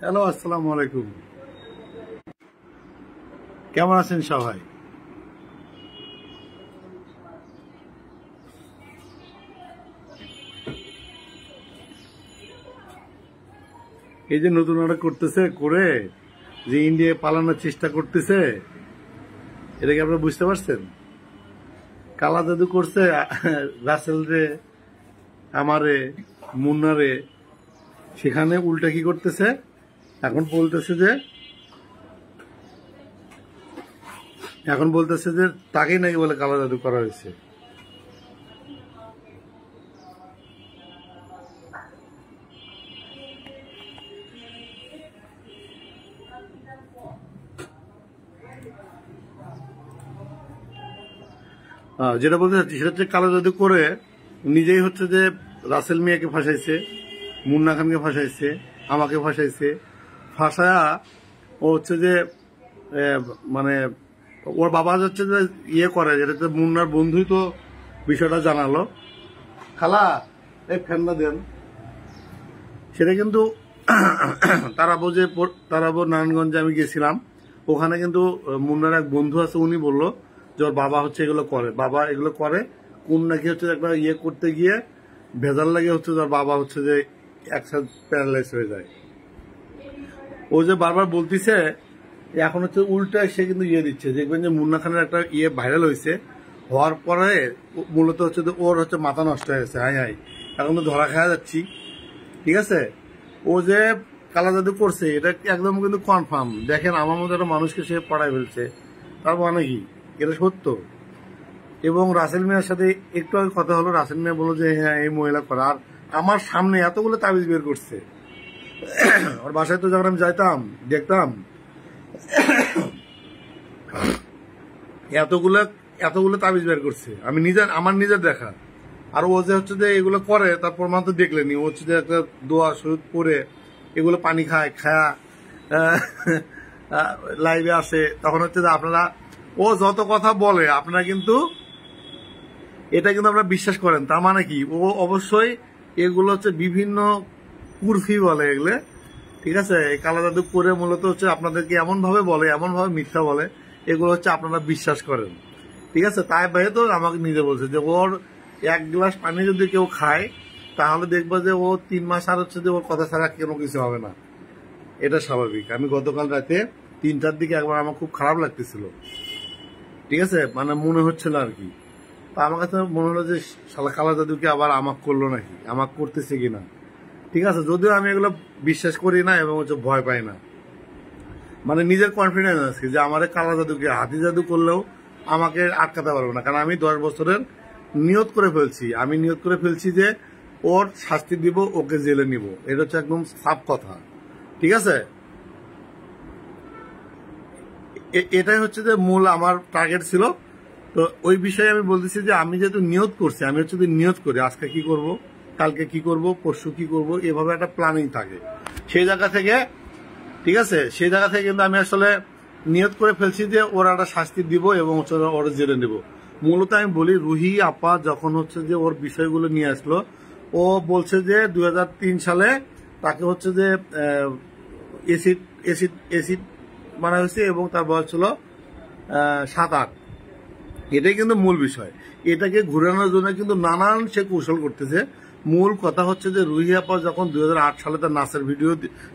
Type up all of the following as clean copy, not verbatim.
Hello, আসসালামু আলাইকুম। কেমন আছেন সবাই? এই যে নতুন নাটক করতেছে করে যে ইন্ডিয়া পালানোর চেষ্টা করতেছে, এটা কি আপনারা বুঝতে পারছেন? কালা জাদু করছে রাসেল রে, আমারে, মুন্নারে। সেখানে উল্টা কি করতেছে, এখন বলতেছে যে তাকেই নাকি বলে কালা জাদু করা হয়েছে। যেটা বলতে চাচ্ছি সেটা হচ্ছে কালো জাদু করে নিজেই হচ্ছে যে রাসেল মিয়াকে ফাঁসাইছে, মুন্না খানকে ফাঁসাইছে, আমাকে ফাঁসাইছে। ফাঁসায়া ও হচ্ছে যে মানে ওর বাবা হচ্ছে যে ইয়ে করে, যেটা মুন্নার বন্ধুই তো বিষয়টা জানালো। খালা এই ফ্যানটা দেন। সেটা কিন্তু তারাবো নারায়ণগঞ্জে আমি গেছিলাম, ওখানে কিন্তু মুন্নার এক বন্ধু আছে, উনি বললো যে ওর বাবা হচ্ছে এগুলো করে, বাবা এগুলো করে। কোন নাকি হচ্ছে একটা ইয়ে করতে গিয়ে ভেজাল লাগে হচ্ছে ওর বাবা হচ্ছে যে একসাথে প্যারালাইজ হয়ে যায়। ও যে বারবার বলতিছে, এখন হচ্ছে উল্টা সে কিন্তু ইয়ে দিচ্ছে। দেখবেন যে মুন্না খানের একটা ইয়ে ভাইরাল হয়েছে, হওয়ার পরে মূলত হচ্ছে যে ওর হচ্ছে মাথা নষ্ট হয়ে গেছে। হাই হাই, এখন তো ধরা খাওয়া যাচ্ছি। ঠিক আছে, ও যে কালা জাদু করছে এটা একদম কিন্তু কনফার্ম। দেখেন আমার মতো একটা মানুষকে সে পড়ায় ফেলছে, তার মানে কি এটা সত্য। এবং রাসেল মিয়ার সাথে একটু আগে কথা হলো, রাসেল মিয়া বললো যে হ্যাঁ এই মহিলা করা, আর আমার সামনে এতগুলো তাবিজ বের করছে। ওর বাসায় তো যখন আমি যাইতাম দেখতাম এতগুলো এতগুলো তাবিজ বের করছে, আমি আমার নিজের দেখা। আর ও যে হচ্ছে যে এগুলো করে তার প্রমাণ তো দেখলেনি। ও হচ্ছে যে একটা দোয়া শরীর পরে এগুলো পানি খায়া লাইভে আসে, তখন হচ্ছে যে আপনারা ও যত কথা বলে আপনারা কিন্তু এটা কিন্তু আপনারা বিশ্বাস করেন। তার মানে কি ও অবশ্যই এগুলো হচ্ছে বিভিন্ন কুরফি বলে এগুলো। ঠিক আছে, এই কালা জাদু করে মূলত হচ্ছে আপনাদেরকে এমন ভাবে বলে, এমন ভাবে মিথ্যা বলে, এগুলো হচ্ছে আপনারা বিশ্বাস করেন। ঠিক আছে, তাই ভাই তো আমাকে নিজে বলছে যে ওর এক গ্লাস পানি যদি কেউ খায় তাহলে দেখবো যে ও 3 মাস আর হচ্ছে যে ওর কথা ছাড়া কোনো কিছু হবে না। এটা স্বাভাবিক। আমি গতকাল রাতে 3টার দিকে একবার আমার খুব খারাপ লাগতেছিল। ঠিক আছে, মানে মনে হচ্ছিল আর কি। তা আমার কাছে মনে হলো যে শালা কালা জাদুকে আবার আমাক করলো নাকি, আমাক করতেছে কিনা। ঠিক আছে, যদিও আমি এগুলো বিশ্বাস করি না এবং হচ্ছে ভয় পাই না, মানে নিজের কনফিডেন্স আছে যে আমার কালা জাদুকে হাতি জাদু করলেও আমাকে আটকাতে পারবে না। কারণ আমি 10 বছরের নিয়ত করে ফেলছি, আমি নিয়ত করে ফেলছি যে ওর শাস্তি দিব, ওকে জেলে নিব। এটা হচ্ছে একদম সাফ কথা। ঠিক আছে, এটাই হচ্ছে যে মূল আমার টার্গেট ছিল। তো ওই বিষয়ে আমি বলতেছি যে আমি যেহেতু নিয়ত করছি, আমি হচ্ছে নিয়ত করি আজকে কি করব, কালকে কি করব, পরশু কি করব, এভাবে একটা প্ল্যানিং থাকে সেই জায়গা থেকে। ঠিক আছে, সেই জায়গা থেকে কিন্তু আমি আসলে নিয়ত করে ফেলছি যে ওরা একটা শাস্তি দিব এবং হচ্ছে ওরা জেলে নেব। মূলত আমি বলি, রুহি আপা যখন হচ্ছে যে ওর বিষয়গুলো নিয়ে আসলো, ও বলছে যে 2003 সালে তাকে হচ্ছে যে এসিড এসিড এসিড মারা হয়েছে এবং তার বয়স ছিল 7-8। এটাই কিন্তু মূল বিষয়। এটাকে ঘুরানোর জন্য কিন্তু নানান সে কৌশল করতেছে। মূল কথা হচ্ছে যে রুহি আপা যখন 2008 সালে তার নাচের ভিডিও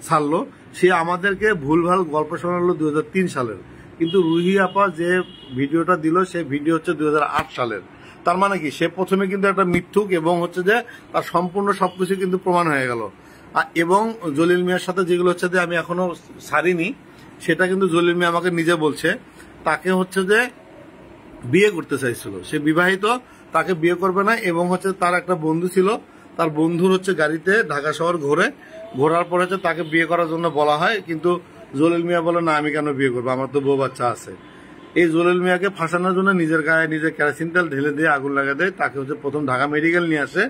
ছাড়লো, সে আমাদেরকে ভুলভাল গল্প শোনালো 2003 সালের। কিন্তু রুহি আপা যে ভিডিওটা দিল সেই ভিডিও হচ্ছে 2008 সালের। তার মানে কি সে প্রথমে কিন্তু একটা মিথ্যুক এবং হচ্ছে যে তার সম্পূর্ণ সবকিছু কিন্তু প্রমাণ হয়ে গেল। এবং জলিল মিয়ার সাথে যেগুলো হচ্ছে যে আমি এখনো ছাড়িনি, সেটা কিন্তু জলিল মিয়া আমাকে নিজে বলছে। তাকে হচ্ছে যে বিয়ে করতে চাইছিল, সে বিবাহিত, তাকে বিয়ে করবে না। এবং হচ্ছে তার একটা বন্ধু ছিল, তার বন্ধুর হচ্ছে গাড়িতে ঢাকা শহর ঘোরার পর হচ্ছে তাকে বিয়ে করার জন্য বলা হয়। কিন্তু জলিল মিয়া বলে না, আমি কেন বিয়ে করবো, আমার তো বউ বাচ্চা আছে। এই জলিল মিয়াকে ফাঁসানোর জন্য নিজের গায়ে নিজে কেরোসিন তেল ঢেলে দিয়ে আগুন লাগা দেয়। তাকে হচ্ছে প্রথম ঢাকা মেডিকেল নিয়ে আসে,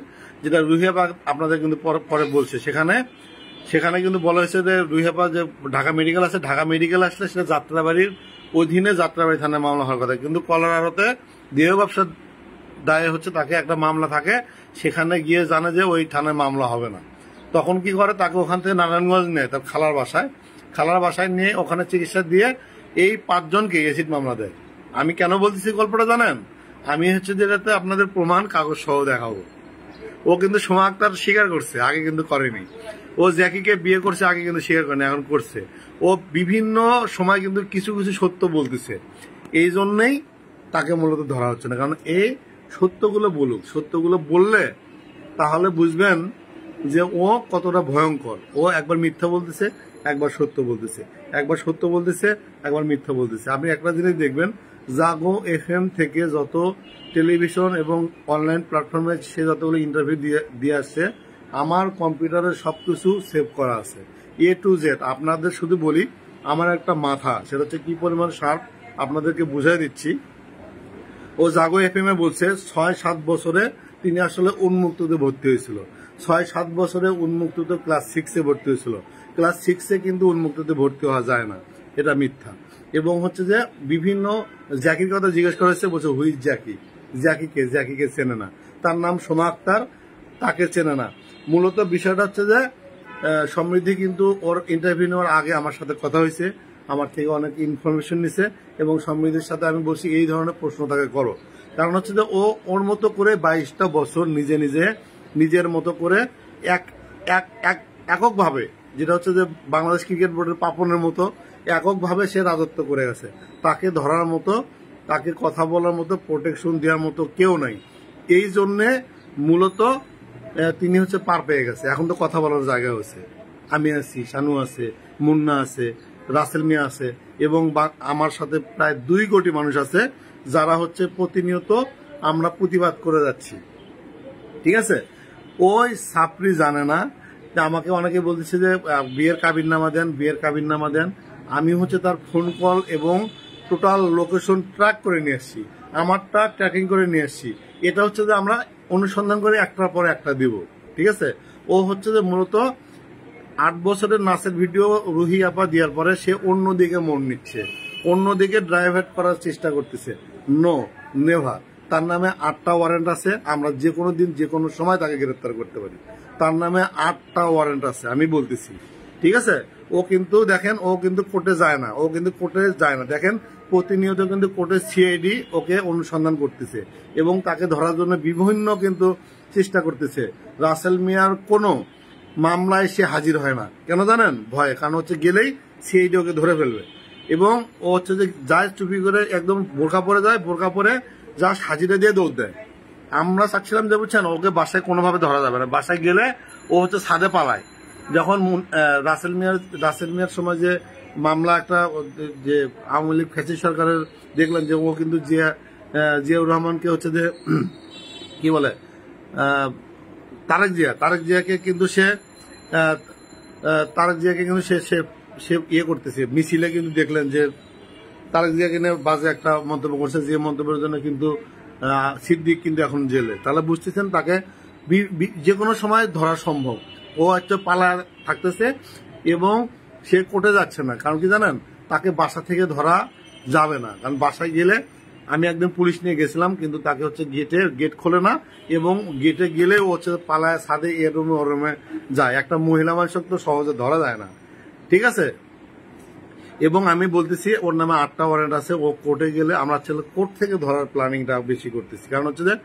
যেটা রুহিয়াপা আপনাদের কিন্তু পরে বলছে। সেখানে কিন্তু বলা হয়েছে যে রুহিয়াপা যে ঢাকা মেডিকেল আছে, ঢাকা মেডিকেল আসলে সেটা যাত্রাবাড়ির অধীনে যাত্রাবাড়ি থানায় মামলা হওয়ার কথা। কিন্তু কলার আড়তে দেহ ব্যবসার দায়ে হচ্ছে তাকে একটা মামলা থাকে, সেখানে গিয়ে জানে যে ওই থানায় মামলা হবে না। তখন কি করে, তাকে ওখান থেকে নারায়ণগঞ্জ নেয় তার খালার বাসায় নিয়ে ওখানে চিকিৎসা দিয়ে এই 5 জনকে এসিড মামলা দেয়। আমি কেন বলতেছি গল্পটা জানেন? আমি হচ্ছে যেটাতে আপনাদের প্রমাণ কাগজ সহ দেখাবো। ও কিন্তু সোমা আক্তার স্বীকার করছে, আগে কিন্তু করেনি। ও জ্যাকিকে বিয়ে করছে, আগে কিন্তু স্বীকার করেনি, এখন করছে। ও বিভিন্ন সময় কিন্তু কিছু কিছু সত্য বলতেছে, এই জন্যই তাকে মূলত ধরা হচ্ছে না। কারণ এই সত্যগুলো বলুক, সত্যগুলো বললে তাহলে বুঝবেন যে ও কতটা ভয়ঙ্কর। ও একবার মিথ্যা বলতেছে, একবার সত্য বলতেছে, একবার সত্য বলতেছে, একবার মিথ্যা বলতেছে। আপনি একটা জিনিস দেখবেন, জাগো FM থেকে যত টেলিভিশন এবং অনলাইন প্ল্যাটফর্মে সে যতগুলো ইন্টারভিউ দিয়ে আসছে, আমার কম্পিউটারে সবকিছু সেভ করা আছে, A to Z। আপনাদের শুধু বলি, আমার একটা মাথা, সেটা হচ্ছে কি পরিমাণ শার্প আপনাদেরকে বুঝাই দিচ্ছি। ও জাগো FM এ বলছে 6-7 বছরে তিনি আসলে উন্মুক্ততে ভর্তি হয়েছিল। 6-7 বছরে উন্মুক্ততে ক্লাস 6-এ ভর্তি হয়েছিল। ক্লাস 6-এ কিন্তু উন্মুক্ততে ভর্তি হওয়া যায় না, এটা মিথ্যা। এবং হচ্ছে যে বিভিন্ন জ্যাকির কথা জিজ্ঞেস করা হয়েছে, বলছে হুইজ জ্যাকি, জ্যাকিকে চেনে না। তার নাম সোমা আক্তার, তাকে চেনে না। মূলত বিষয়টা হচ্ছে যে সমৃদ্ধি কিন্তু ওর ইন্টারভিউ নেওয়ার আগে আমার সাথে কথা হয়েছে, আমার থেকে অনেক ইনফরমেশন নিছে, এবং সমৃদ্ধির সাথে আমি বলছি এই ধরনের প্রশ্ন তাকে করো। কারণ হচ্ছে যে ও ওর মতো করে 22টা বছর নিজের মতো করে এককভাবে, যেটা হচ্ছে যে বাংলাদেশ ক্রিকেট বোর্ডের পাপনের মতো এককভাবে সে রাজত্ব করে গেছে। তাকে ধরার মতো, তাকে কথা বলার মতো, প্রোটেকশন দেওয়ার মতো কেউ নাই। এই জন্যে মূলত তিনি হচ্ছে পার পেয়ে গেছে। এখন তো কথা বলার জায়গা হয়েছে, আমি আছি, শানু আছে, মুন্না আছে, রাসেল মিয়া আছে, এবং আমার সাথে প্রায় 2 কোটি মানুষ আছে, যারা হচ্ছে প্রতিনিয়ত আমরা প্রতিবাদ করে যাচ্ছি। ঠিক আছে? ওই সাপড়ি জানে না যে আমাকে অনেকে বলতেছে যে বিয়ের কাবিননামা দেন। আমি হচ্ছে তার ফোন কল এবং টোটাল লোকেশন ট্র্যাক করে নিয়ে আসছি, আমারটা ট্র্যাকিং করে নিয়ে আসছি। এটা হচ্ছে যে আমরা অনুসন্ধান করে একটার পর একটা দিব। ঠিক আছে? ও হচ্ছে যে মূলত 8 বছরের নাচের ভিডিও রুহি আপা দেওয়ার পরে সে অন্যদিকে মন নিচ্ছে, অন্যদিকে ড্রাইভার করার চেষ্টা করতেছে। No, never. তার নামে 8টা ওয়ারেন্ট আছে, আমরা যে কোনো দিন যে কোনো সময় তাকে গ্রেফতার করতে পারি। তার নামে 8টা ওয়ারেন্ট আছে, আমি বলতেছি। ঠিক আছে? ও কিন্তু দেখেন, ও কিন্তু কোর্টে যায় না, দেখেন প্রতিনিয়ত কিন্তু কোর্টে CID ওকে অনুসন্ধান করতেছে এবং তাকে ধরার জন্য বিভিন্ন কিন্তু চেষ্টা করতেছে। রাসেল মিয়ার কোনো মামলায় সে হাজির হয় না, কেন জানেন? ভয়ে। কারণ হচ্ছে গেলেই CID ওকে ধরে ফেলবে, এবং ও হচ্ছে যে যায় চুপি করে একদম বোরকা পরে জাস্ট হাজিরা দিয়ে দৌড় দেয়। আমরা চাচ্ছিলাম যে বুঝছেন ওকে বাসায় কোনোভাবে ধরা যাবে না, বাসায় গেলে ও হচ্ছে ছাদে পালায়। যখন রাসেল মিয়ার সময় যে মামলা একটা, যে আওয়ামী লীগ ফ্যাসিস্ট সরকারের, দেখলেন যে ও কিন্তু জিয়াউর রহমানকে হচ্ছে যে কি বলে তারেক জিয়াকে কিন্তু সে ইয়ে করতেছে মিছিলে। কিন্তু দেখলেন যে তারেক জিয়াকে নিয়ে বাজে একটা মন্তব্য করছে, যে মন্তব্যের জন্য কিন্তু সিদ্দিক কিন্তু এখন জেলে। তাহলে বুঝতেছেন তাকে যে কোনো সময় ধরা সম্ভব। ও একটা পালা থাকতেছে এবং সে কোর্টে যাচ্ছে না। কারণ কি জানেন? তাকে বাসা থেকে ধরা যাবে না, কারণ বাসায় গেলে, আমি একদিন পুলিশ নিয়ে গেছিলাম, কিন্তু তাকে হচ্ছে গেট খোলে না, এবং গেটে গেলে ও হচ্ছে পালায় ছাদে এ রুমে ও রুমে যায়। একটা মহিলা মানুষকে তো সহজে ধরা যায় না। ঠিক আছে? এবং আমি বলতেছি ওর নামে 8টা ওয়ারেন্ট আছে। ও কোর্টে গেলে আমরা কোর্ট থেকে ধরার প্ল্যানিংটা বেশি করতেছি। কারণ হচ্ছে যে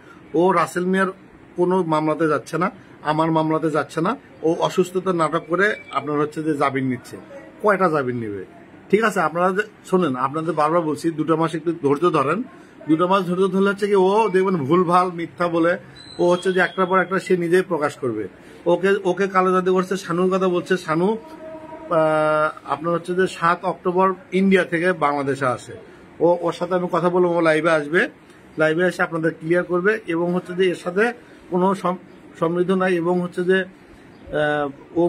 ও রাসেল মিয়ার কোনো মামলাতে যাচ্ছে না, আমার মামলাতে যাচ্ছে না। ও অসুস্থতার নাটক করে আপনার হচ্ছে যে জামিন নিচ্ছে। কয়টা জামিন নিবে? ঠিক আছে, আপনারা শোনেন, আপনাদের বারবার বলছি 2টা মাস একটু ধৈর্য ধরেন। 2টা মাস ধৈর্য ধরলে হচ্ছে কি ও দেখবেন ভুলভাল মিথ্যা বলে ও হচ্ছে যে একটার পর একটা সে নিজেই প্রকাশ করবে। ওকে কালো জাদু করছে, শানুর কথা বলছে। শানু আপনার হচ্ছে যে 7 অক্টোবর ইন্ডিয়া থেকে বাংলাদেশে আসে। ওর সাথে আমি কথা বলবো, ও লাইভে এসে আপনাদের ক্লিয়ার করবে। এবং হচ্ছে যে এর সাথে কোনো সমৃদ্ধ নাই, এবং হচ্ছে যে ও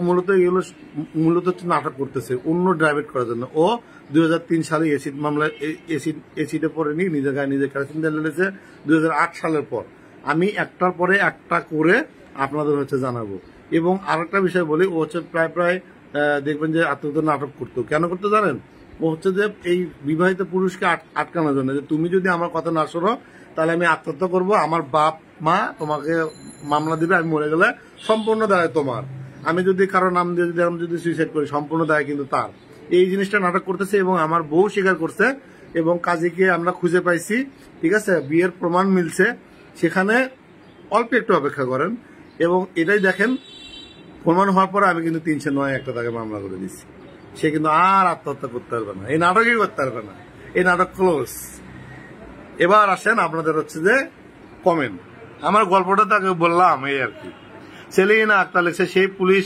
মূলত হচ্ছে নাটক করতেছে অন্য ড্রাইভেট করার জন্য। ও 2003 সালে এসিড মামলায় এসিডে পড়েনি, নিজের গায়ে নিজে কেরোসিন তেল ঢেলেছে 2008 সালের পর। আমি একটার পরে একটা করে আপনাদের হচ্ছে জানাবো। এবং আরেকটা বিষয় বলি, ও হচ্ছে প্রায় দেখবেন যে আত্মহত্যা নাটক করতো। কেন করতে জানেন? ও হচ্ছে যে এই বিবাহিত পুরুষকে আটকানোর জন্য, যে তুমি যদি আমার কথা না শোনো তাহলে আমি আত্মহত্যা করবো, আমার বাপ মা তোমাকে মামলা দিবে, আমি মরে গেলে সম্পূর্ণ দায় তোমার। আমি যদি কারো নাম দিয়ে যদি সুইসাইড করি সম্পূর্ণ দায় কিন্তু তার। এই জিনিসটা নাটক করতেছে এবং আমার বউ স্বীকার করছে এবং কাজীকে আমরা খুঁজে পাইছি, ঠিক আছে, বিয়ের প্রমাণ মিলছে। সেখানে অল্প একটু অপেক্ষা করেন এবং এটাই দেখেন প্রমাণ হওয়ার পরে আমি কিন্তু 309 একটা তাকে মামলা করে দিচ্ছি। সে কিন্তু আর আত্মহত্যা করতে পারবে না, এই নাটকই করতে পারবে না, এই নাটক ক্লোজ। এবার আসেন আপনাদের হচ্ছে যে কমেন্ট। আমার গল্পটা তাকে বললাম এই আর কি। সেলিনা আক্তার লিখছে সেই পুলিশ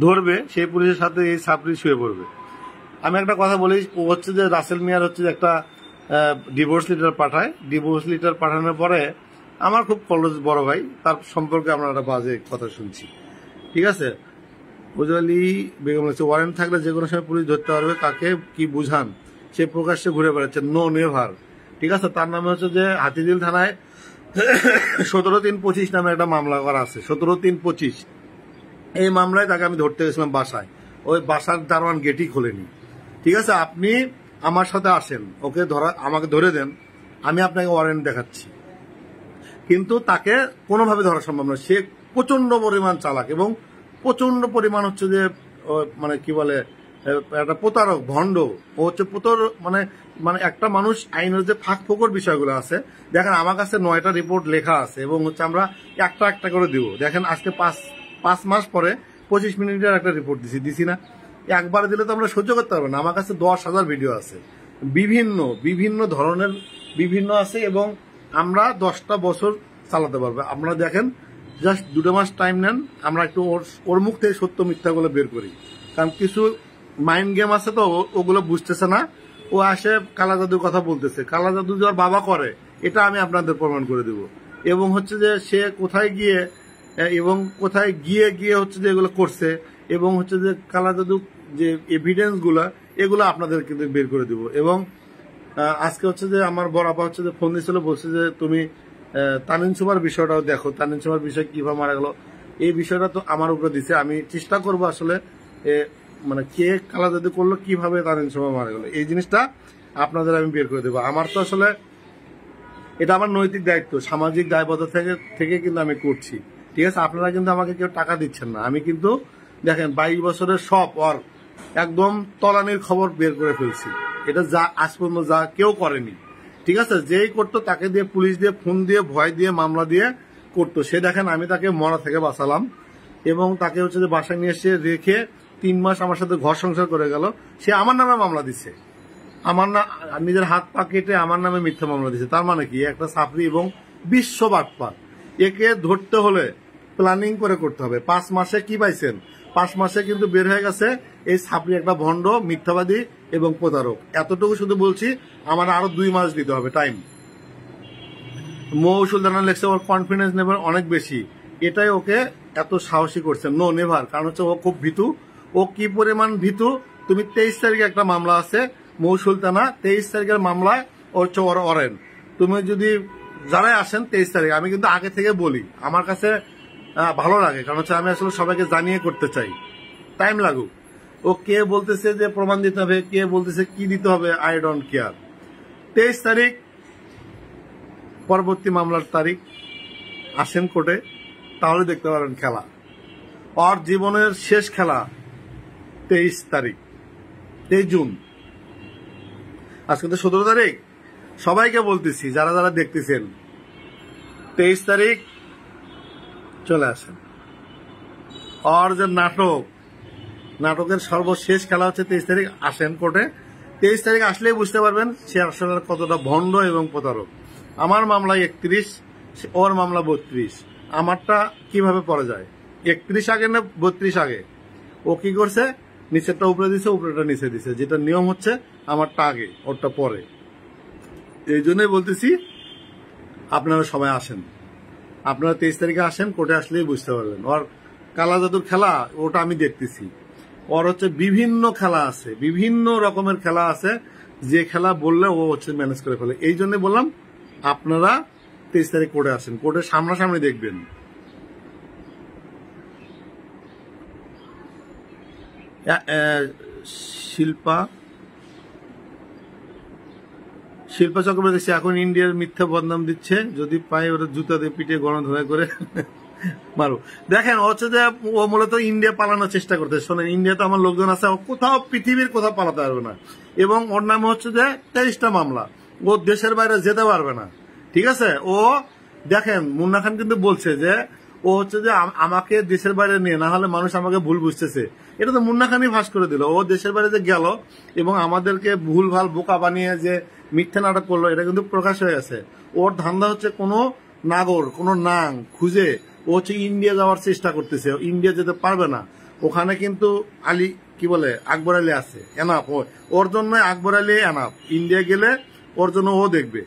ধরবে, সেই পুলিশের সাথে এই সাপড়ি শুয়ে পড়বে। আমি একটা কথা বলি, ও হচ্ছে যে রাসেল মিয়ার হচ্ছে যে একটা ডিভোর্স লেটার পাঠায়। ডিভোর্স লেটার পাঠানোর পরে আমার খুব ক্লোজ বড় ভাই, তার সম্পর্কে আমরা একটা বাজে কথা শুনছি, ঠিক আছে। উজলি বেগম হচ্ছে ওয়ারেন্ট থাকলে যে কোনো সময় পুলিশ ধরতে পারবে, কাকে কি বুঝান, সে প্রকাশ্যে ঘুরে বেড়াচ্ছে, নো নেভার, ঠিক আছে। তার নামে হচ্ছে যে হাতিঝিল থানায় 17-3-25 নামে একটা মামলা করা আছে, 17-3-25। এই মামলায় তাকে আমি ধরতে গেছিলাম বাসায়, ওই বাসার দারোয়ান গেটই খোলেনি, ঠিক আছে। আপনি আমার সাথে আসেন, ওকে আমাকে ধরে দেন, আমি আপনাকে ওয়ারেন্ট দেখাচ্ছি, কিন্তু তাকে কোনোভাবে ধরা সম্ভব না। সে প্রচন্ড পরিমাণ চালাক এবং প্রচন্ড পরিমাণ হচ্ছে যে মানে কি বলে একটা প্রতারক, ভণ্ড। ও হচ্ছে মানে মানে একটা মানুষ আইনের যে ফাঁক ফোকর বিষয়গুলো আছে, দেখেন আমার কাছে 9টা রিপোর্ট লেখা আছে এবং হচ্ছে আমরা একটা একটা করে দিব। দেখেন আজকে 5 মাস পরে 25 মিনিটের একটা রিপোর্ট দিছি না, একবার দিলে তো আমরা সহ্য করতে পারবো না। আমার কাছে 10,000 ভিডিও আছে, বিভিন্ন ধরনের বিভিন্ন আছে এবং আমরা 10টা বছর চালাতে পারবো। আপনারা দেখেন, জাস্ট 2 মাস টাইম নেন, আমরা একটু ওর মুখ থেকে সত্য মিথ্যাগুলো বের করি। কারণ কিছু মাইন্ড গেম আছে তো, ওগুলো বুঝতেছে না। ও আসে কালা জাদুর কথা বলতেছে, কালা জাদু যে ওর বাবা করে এটা আমি আপনাদের প্রমাণ করে দেব। এবং হচ্ছে যে সে কোথায় গিয়ে হচ্ছে যে এগুলো করছে এবং হচ্ছে যে কালা জাদু যে এভিডেন্স গুলা এগুলো আপনাদের কিন্তু বের করে দিব। এবং আজকে হচ্ছে যে আমার বড় আপা হচ্ছে যে ফোন দিয়েছিল, বলছে যে তুমি তানিন সুমার বিষয়টাও দেখো, তানিন সুমার বিষয় কিভাবে মারা গেল, এই বিষয়টা তো আমার উপরে দিছে। আমি চেষ্টা করবো আসলে মানে কে কালা জাদু করলো, কিভাবে তানিন সুমা মারা গেল, এই জিনিসটা আপনাদের আমি বের করে দেবো। আমার তো আসলে এটা আমার নৈতিক দায়িত্ব, সামাজিক দায়বদ্ধতা থেকে কিন্তু আমি করছি, ঠিক আছে। আপনারা কিন্তু আমাকে কেউ টাকা দিচ্ছেন না। আমি কিন্তু দেখেন 22 বছরের সব ওর একদম তলানির খবর বের করে ফেলছি। এটা যা আজ পর্যন্ত যা কেউ করেনি, ঠিক আছে। যেই করতো তাকে দিয়ে পুলিশ দিয়ে ফোন দিয়ে ভয় দিয়ে মামলা দিয়ে করতো। সে দেখেন আমি তাকে মরা থেকে বাঁচালাম এবং তাকে হচ্ছে যে বাসায় নিয়ে এসে রেখে 3 মাস আমার সাথে ঘর সংসার করে গেল। সে আমার নামে মামলা দিছে, আমার না নিজের হাত পা কেটে আমার নামে মিথ্যা মামলা দিছে। তার মানে কি, একটা ছাপরি এবং বিশ্ব বাটপার। একে ধরতে হলে প্ল্যানিং করে করতে হবে। 5 মাসে কি পাইছেন, 5 মাসে কিন্তু বের হয়ে গেছে এই ছাপরি একটা ভণ্ড, মিথ্যাবাদী এবং প্রতারক। এতটুকু শুধু বলছি, আমার আরো 2 মাস দিতে হবে টাইম। মৌসুল দানা লেখছে ওর কনফিডেন্স লেভেল অনেক বেশি, এটাই ওকে এত সাহসী করছে। নো নেভার, কারণ হচ্ছে ও খুব ভীতু। ও কি পরিমাণ ভীতু, তুমি 23 তারিখে একটা মামলা আছে মৌসুল থানা, 23 তারিখের মামলায় ওর চোর অরেন। তুমি যদি যারাই আসেন 23 তারিখ, আমি কিন্তু আগে থেকে বলি, আমার কাছে ভালো লাগে, কারণ হচ্ছে আমি আসলে সবাইকে জানিয়ে করতে চাই, টাইম লাগুক। ও কে বলতেছে যে প্রমাণ দিতে হবে, কে বলতেছে কি দিতে হবে, আই ডোন্ট কেয়ার। 23 তারিখ পরবর্তী মামলার তারিখ, আসেন কোর্টে, তাহলে দেখতে পারেন খেলা। ওর জীবনের শেষ খেলা 23 তারিখ, 23 জুন। আজকে তো 17 তারিখ। সবাইকে বলতেছি, যারা যারা দেখতেছেন, 23 তারিখ চলে আসেন। ওর যে নাটকের সর্বশেষ খেলা হচ্ছে 23 তারিখ, আসেন কোর্টে। 23 তারিখ আসলেই বুঝতে পারবেন সে আসলে কতটা ভণ্ড এবং প্রতারক। আমার মামলায় 31, ওর মামলা 32। আমারটা কিভাবে পড়ে যায়, 31 আগে না 32 আগে? ও কি করছে, নিচেরটা উপরে দিছে, উপরেটা নিচে দিছে, যেটা নিয়ম হচ্ছে আমারটা আগে ওরটা পরে। এই জন্যই বলতেছি আপনারা সবাই আসেন, আপনারা 23 তারিখে আসেন, কোর্টে আসলেই বুঝতে পারবেন। ওর কালা জাদুর খেলা ওটা আমি দেখতেছি। ওর হচ্ছে বিভিন্ন খেলা আছে, বিভিন্ন রকমের খেলা আছে, যে খেলা বললে ও হচ্ছে ম্যানেজ করে ফেলে। এই জন্য বললাম আপনারা 23 তারিখ কোর্টে আসেন, কোর্টের সামনাসামনি দেখবেন। শিল্পা চক্রবর্তী এখন ইন্ডিয়ার মিথ্যা বদনাম দিচ্ছে, যদি পাই ওরা জুতা দিয়ে পিঠে গণধোয়া করে মারু। দেখেন হচ্ছে যে ও মূলত ইন্ডিয়া পালানোর চেষ্টা করতে, শোনেন ইন্ডিয়াতে আমার লোকজন আছে, ও কোথাও পৃথিবীর কোথাও পালাতে পারবে না। এবং ওর নামে হচ্ছে যে 23টা মামলা, ও দেশের বাইরে যেতে পারবে না। ঠিক আছে, ও দেখেন মুন্না খান কিন্তু বলছে যে ও হচ্ছে যে আমাকে দেশের বাইরে নিয়ে, না হলে মানুষ আমাকে ভুল বুঝতেছে। এটা তো মুন্না খানই ফাঁস করে দিল। ও দেশের বাইরে যে গেল এবং আমাদেরকে ভুল ভাল বোকা বানিয়ে যে মিথ্যা নাটক করলো, এটা কিন্তু প্রকাশ হয়ে গেছে। ওর ধান্দা হচ্ছে কোনো নাগর, কোনো নাং খুঁজে ও হচ্ছে ইন্ডিয়া যাওয়ার চেষ্টা করতেছে। ইন্ডিয়া যেতে পারবে না, ওখানে কিন্তু আলী কি বলে আকবর আলী আছে, এনাফ। ওর জন্য আকবর আলী এনাফ। ইন্ডিয়া গেলে ওর জন্য ও দেখবে।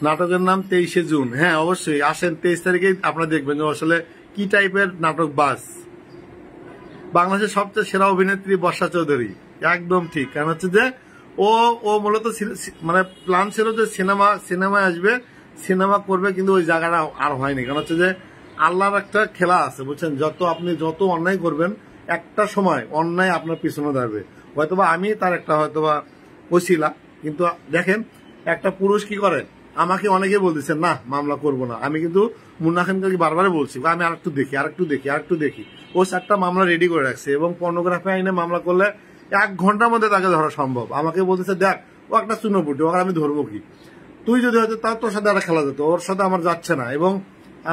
নাটকের নাম 23শে জুন। হ্যাঁ অবশ্যই আসেন, 23 তারিখে আপনারা দেখবেন যে আসলে কি টাইপের নাটক বাস। বাংলাদেশের সবচেয়ে সেরা অভিনেত্রী বর্ষা চৌধুরী, একদম ঠিক। কারণ হচ্ছে যে ও মূলত মানে প্ল্যান ছিল যে সিনেমায় আসবে, সিনেমা করবে, কিন্তু ওই জায়গাটা আর হয়নি। কারণ হচ্ছে যে আল্লাহর একটা খেলা আছে বুঝছেন, আপনি যত অন্যায় করবেন একটা সময় অন্যায় আপনার পিছনে দাঁড়াবে। হয়তোবা আমি তার একটা হয়তোবা ওসিলা, কিন্তু দেখেন একটা পুরুষ কি করে। আমাকে অনেকে বলতেছেন না মামলা করব না, আমি কিন্তু মুন্না খানকে বারবারই বলছি আমি আরেকটু দেখি। ও 4টা মামলা রেডি করে রাখছে এবং পর্নোগ্রাফি আইনে মামলা করলে 1 ঘন্টার মধ্যে তাকে ধরা সম্ভব। আমাকে বলতেছে দেখ ও একটা চুনোপুটি, ওকে আমি ধরবো কি, তুই যদি হয়তো তার তোর সাথে একটা খেলা যেত, ওর সাথে আমার যাচ্ছে না। এবং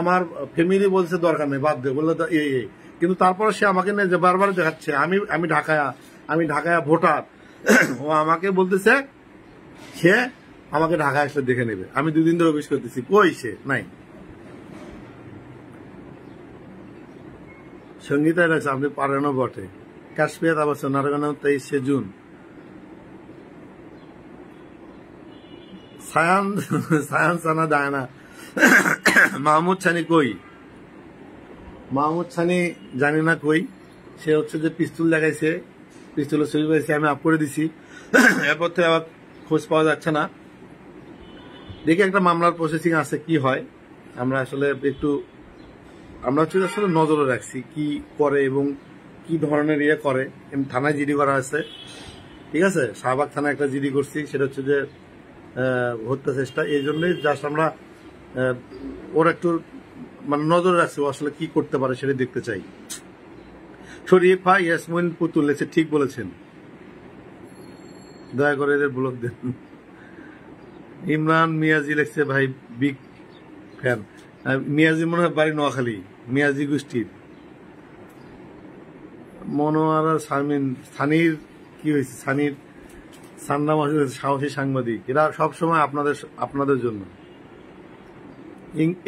আমার ফ্যামিলি বলছে দরকার নেই, বাদ দে, বললো এই কিন্তু তারপরে সে আমাকে নিয়ে যে বারবার দেখাচ্ছে আমি ঢাকায় ভোটার। ও আমাকে বলতেছে সে আমাকে ঢাকা আসলে দেখে নেবে। আমি 2 দিন ধরে অফিস করতেছি, কই সে নাই। সঙ্গীতা রয়েছে, আপনি পারেনও বটে। কাশ্মীর আবার নাটকের নাম 23শে জুন। সায়ান সানা দায়না। মাহমুদ ছানি কই? মাহমুদ ছানি জানি না কই। সে হচ্ছে যে পিস্তল দেখাইছে, পিস্তলের ছবি পাইছে, আমি আপ করে দিছি। এরপর থেকে আবার খোঁজ পাওয়া যাচ্ছে না। দেখি একটা মামলার প্রসেসিং আছে কি হয়। আমরা হচ্ছে আসলে নজরে রাখছি কি করে এবং কি ধরনের ইয়ে করে। থানায় জিডি করা আছে, ঠিক আছে, শাহবাগ থানায় একটা জিডি করছি, সেটা হচ্ছে যে হত্যা চেষ্টা। এই জন্যই জাস্ট আমরা ওর একটু মানে নজরে রাখছি, ও আসলে কি করতে পারে সেটা দেখতে চাই। শরীফা ইয়াসমিন পুতুল লেছে, ঠিক বলেছেন, দয়া করে এদের ব্লক দেন। ইমরান মিয়াজি লেখছে, ভাই বিগ ফ্যান। মিয়াজি মনে হয় বাড়ি নোয়াখালী, মিয়াজি গোষ্ঠীর। মনোয়ারা শারমিন, সানির কি হয়েছে, সান্না মাসুদ সাহসী সাংবাদিক, এরা সবসময় আপনাদের জন্য।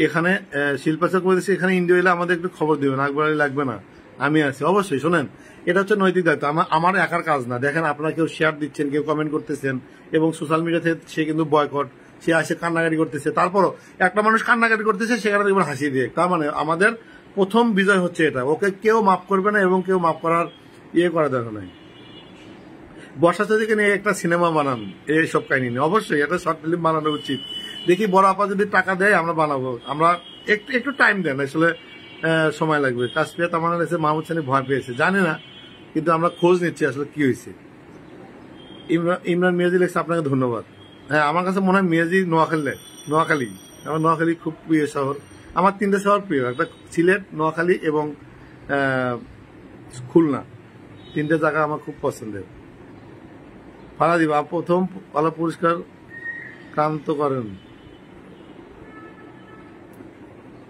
এখানে শিল্পাচার করে দিচ্ছে, এখানে ইন্ডিয়া এলে আমাদের একটু খবর দিবেন, আকবর আলী লাগবে না, আমি আছি অবশ্যই। শোনেন, এটা হচ্ছে নৈতিক দায়িত্ব, আমার একার কাজ না। দেখেন আপনারা কেউ শেয়ার দিচ্ছেন, কেউ কমেন্ট করতেছেন, এবং সোশ্যাল মিডিয়াতে সে কিন্তু বয়কট, সে আসে কান্নাকাটি করতেছে। তারপরও একটা মানুষ কান্নাকাটি করতেছে, সেখানে দেখবেন হাসি দিয়ে। তার মানে আমাদের প্রথম বিজয় হচ্ছে এটা। ওকে কেউ মাফ করবে না এবং কেউ মাফ করার করা দরকার নাই। বর্ষা চৌধুরীকে নিয়ে একটা সিনেমা বানান, এইসব কাহিনী নিয়ে অবশ্যই একটা শর্ট ফিল্ম বানানো উচিত। দেখি বড় আপা যদি টাকা দেয় আমরা বানাবো। আমরা একটু টাইম দেন, আসলে সময় লাগবে। কাশ্মীর তামান্না এসে মাহমুদ সানি ভয় পেয়েছে, জানি না, কিন্তু আমরা খোঁজ নিচ্ছি আসলে কি হয়েছে। ইমরান মিয়াজি লেখছে, আপনাকে ধন্যবাদ। হ্যাঁ, আমার কাছে মনে হয় মিয়াজি নোয়াখালী। আমার নোয়াখালী খুব প্রিয় শহর। আমার 3টে শহর প্রিয়, একটা সিলেট, নোয়াখালী এবং খুলনা। 3টে জায়গা আমার খুব পছন্দের। ফারাদিবা, প্রথম ভালো পুরস্কার ক্রান্ত করেন,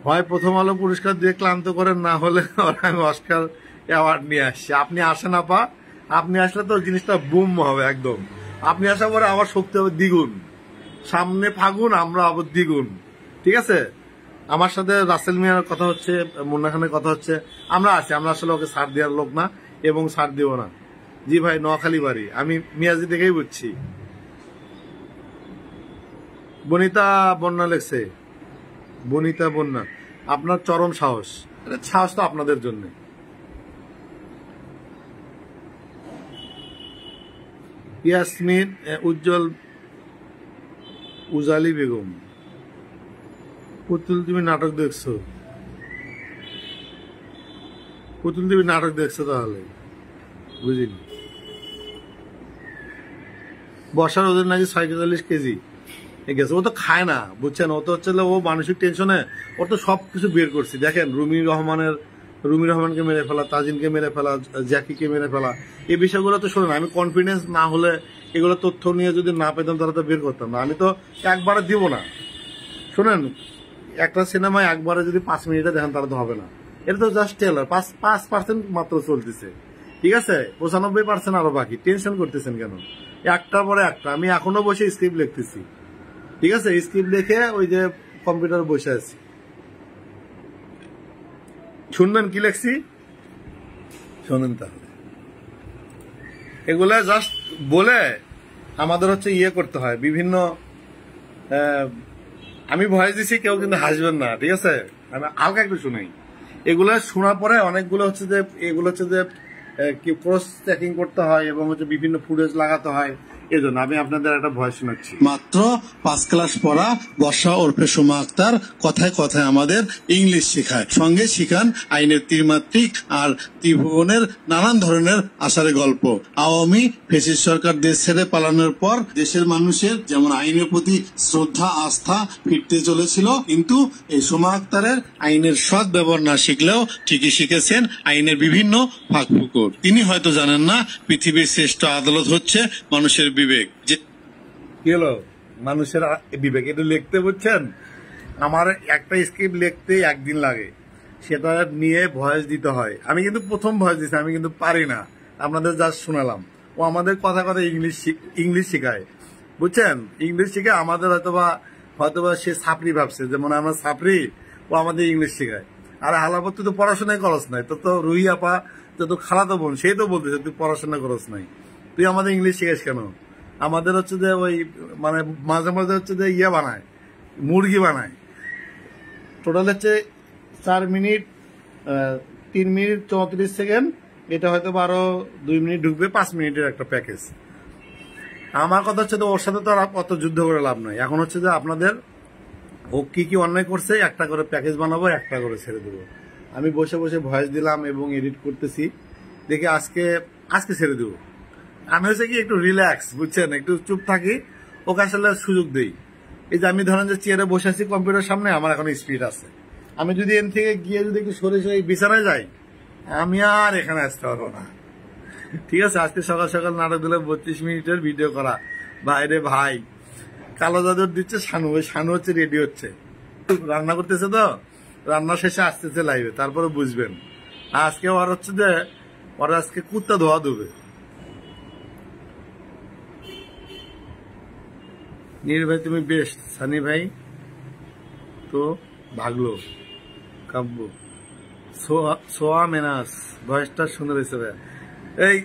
হয় প্রথম আলো পুরস্কার দিয়ে ক্লান্ত করেন, না হলে আমি অস্কার অ্যাওয়ার্ড নিয়ে আসছি। আপনি আসেন আপা, আপনি আসলে তো জিনিসটা বুম হবে একদম। আপনি আসার পরে আমার শক্তি হবে দ্বিগুণ। সামনে ফাগুন, আমরা আবার দ্বিগুণ, ঠিক আছে। আমার সাথে রাসেল মিয়ার কথা হচ্ছে, মুন্না খানের কথা হচ্ছে, আমরা আছি। আমরা আসলে ওকে ছাড় দেওয়ার লোক না এবং ছাড় দিব না। জি ভাই, নোয়াখালী বাড়ি, আমি মিয়াজি দেখেই বুঝছি। বনিতা বন্যা লেখছে, বনিতা বন্যা, আপনার চরম সাহস। সাহস তো আপনাদের জন্য। ইয়াসমিন উজ্জ্বল উজালি বেগম, পুতুল তুমি নাটক দেখছো? পুতুল তুমি নাটক দেখছো তাহলে বুঝিনি। বর্ষার ওজন নাকি 46 কেজি। গেছে। ও তো খায় না, বুঝছেন, ও তো হচ্ছে ও মানসিক টেনশনে ওর তো সবকিছু বের করছি। দেখেন রুমি রহমানকে মেরে ফেলা, তাজিনকে মেরে ফেলা, জ্যাকিকে মেরে ফেলা, এই বিষয়গুলো তো শোনেন। আমি কনফিডেন্স না হলে এগুলো তথ্য নিয়ে যদি না পেতাম তাহলে তো বের করতাম না। আমি তো একবারে দিব না। শোনেন, একটা সিনেমায় একবারে যদি 5 মিনিটে দেখেন তাহলে তো হবে না। এটা তো জাস্ট ট্রেলার, 5% মাত্র চলতেছে, ঠিক আছে, 95% আরো বাকি। টেনশন করতেছেন কেন? একটার পরে একটা। আমি এখনো বসে স্ক্রিপ্ট লিখতেছি, ঠিক আছে, স্ক্রিপ্ট লিখে ওই যে কম্পিউটার বসে আছি। শুনবেন কি লেখছি? শোনেন তাহলে। এগুলা জাস্ট বলে আমাদের হচ্ছে ইয়ে করতে হয় বিভিন্ন। আমি ভয়েস দিছি, কেউ কিন্তু হাসবেন না, ঠিক আছে, আমি হালকা একটু শুনাই। এগুলো শোনার পরে অনেকগুলো হচ্ছে যে এগুলো হচ্ছে যে কি ক্রস চেকিং করতে হয় এবং হচ্ছে বিভিন্ন ফুটেজ লাগাতে হয়। এই জন্য আমি আপনাদের একটা ভয়েস শোনাচ্ছি। মাত্র 5 ক্লাস পড়া বর্ষা ওরফে সোমা আক্তার কথায় কথায় আমাদের ইংলিশ শেখায়, সঙ্গে শিখান আইনের ত্রিমাত্রিক আর ত্রিভুবনের নানান ধরনের আষাঢ়ে গল্প। আওয়ামী ফ্যাসিস্ট সরকার দেশ ছেড়ে পালানোর পর দেশের মানুষের যেমন আইনের প্রতি শ্রদ্ধা আস্থা ফিরতে চলেছিল, কিন্তু এই সোমা আক্তারের আইনের সৎ ব্যবহার না শিখলেও ঠিকই শিখেছেন আইনের বিভিন্ন ফাঁকফোকর। তিনি হয়তো জানেন না পৃথিবীর শ্রেষ্ঠ আদালত হচ্ছে মানুষের বিবেক। কি হলো মানুষের বিবেক? এটা লিখতে, বুঝছেন, আমার একটা স্ক্রিপ্ট লিখতে একদিন লাগে, সেটা নিয়ে ভয়েস দিতে হয়। আমি কিন্তু প্রথম ভয়েস দিচ্ছি, আমি কিন্তু পারি না, আপনাদের জাস্ট শোনালাম। ও আমাদের কথা কথা ইংলিশ শেখায়, বুঝছেন, ইংলিশ শিখে আমাদের হয়তোবা সে ছাপরি ভাবছে, যেমন আমরা ছাপরি, ও আমাদের ইংলিশ শেখায়। আর হালাপত তুই তো পড়াশোনায় করস নাই, তো রুহি আপা তো খালাতো বোন, সেই তো বলতেছে তুই পড়াশোনা করস নাই, তুই আমাদের ইংলিশ শিখাস কেন? আমাদের হচ্ছে যে ওই মানে মাঝে মাঝে হচ্ছে যে ইয়ে বানায়, মুরগি বানায়। টোটাল হচ্ছে 4 মিনিট 3 মিনিট 34 সেকেন্ড। এটা হয়তো আরো 2 মিনিট ঢুকবে, 5 মিনিটের একটা প্যাকেজ। আমার কথা হচ্ছে ওর সাথে তো আর অত যুদ্ধ করে লাভ নাই। এখন হচ্ছে যে আপনাদের ও কি কি অন্যায় করছে একটা করে প্যাকেজ বানাবো, একটা করে ছেড়ে দেবো। আমি বসে বসে ভয়েস দিলাম এবং এডিট করতেছি, দেখে আজকে ছেড়ে দেবো। আমি হচ্ছে কি একটু রিল্যাক্স, বুঝছেন, একটু চুপ থাকি, ওকে আসলে সুযোগ দেই। এই যে আমি ধরেন যে চেয়ারে বসে আছি কম্পিউটার সামনে, আমার এখন স্পিড আছে। আমি যদি এন থেকে গিয়ে যদি একটু সরে বিছানায় যাই, আমি আর এখানে আসতে পারবো না, ঠিক আছে। আজকে সকাল সকাল নাটক দিলে 32 মিনিটের ভিডিও করা। বাইরে ভাই কালো জাদুর দিচ্ছে শানু, ওই শানু হচ্ছে রেডি হচ্ছে, রান্না করতেছে, তো রান্না শেষে আসতেছে লাইভে, তারপরে বুঝবেন। আজকে ওর হচ্ছে যে ওরা আজকে কুত্তা ধোয়া দেবে। নীর ভাই তুমি বেস্ট, সানি ভাই তো ভাগলো কাব্য, সোয়া মেনাস ভয়েসটা সুন্দর হয়েছে ভাই। এই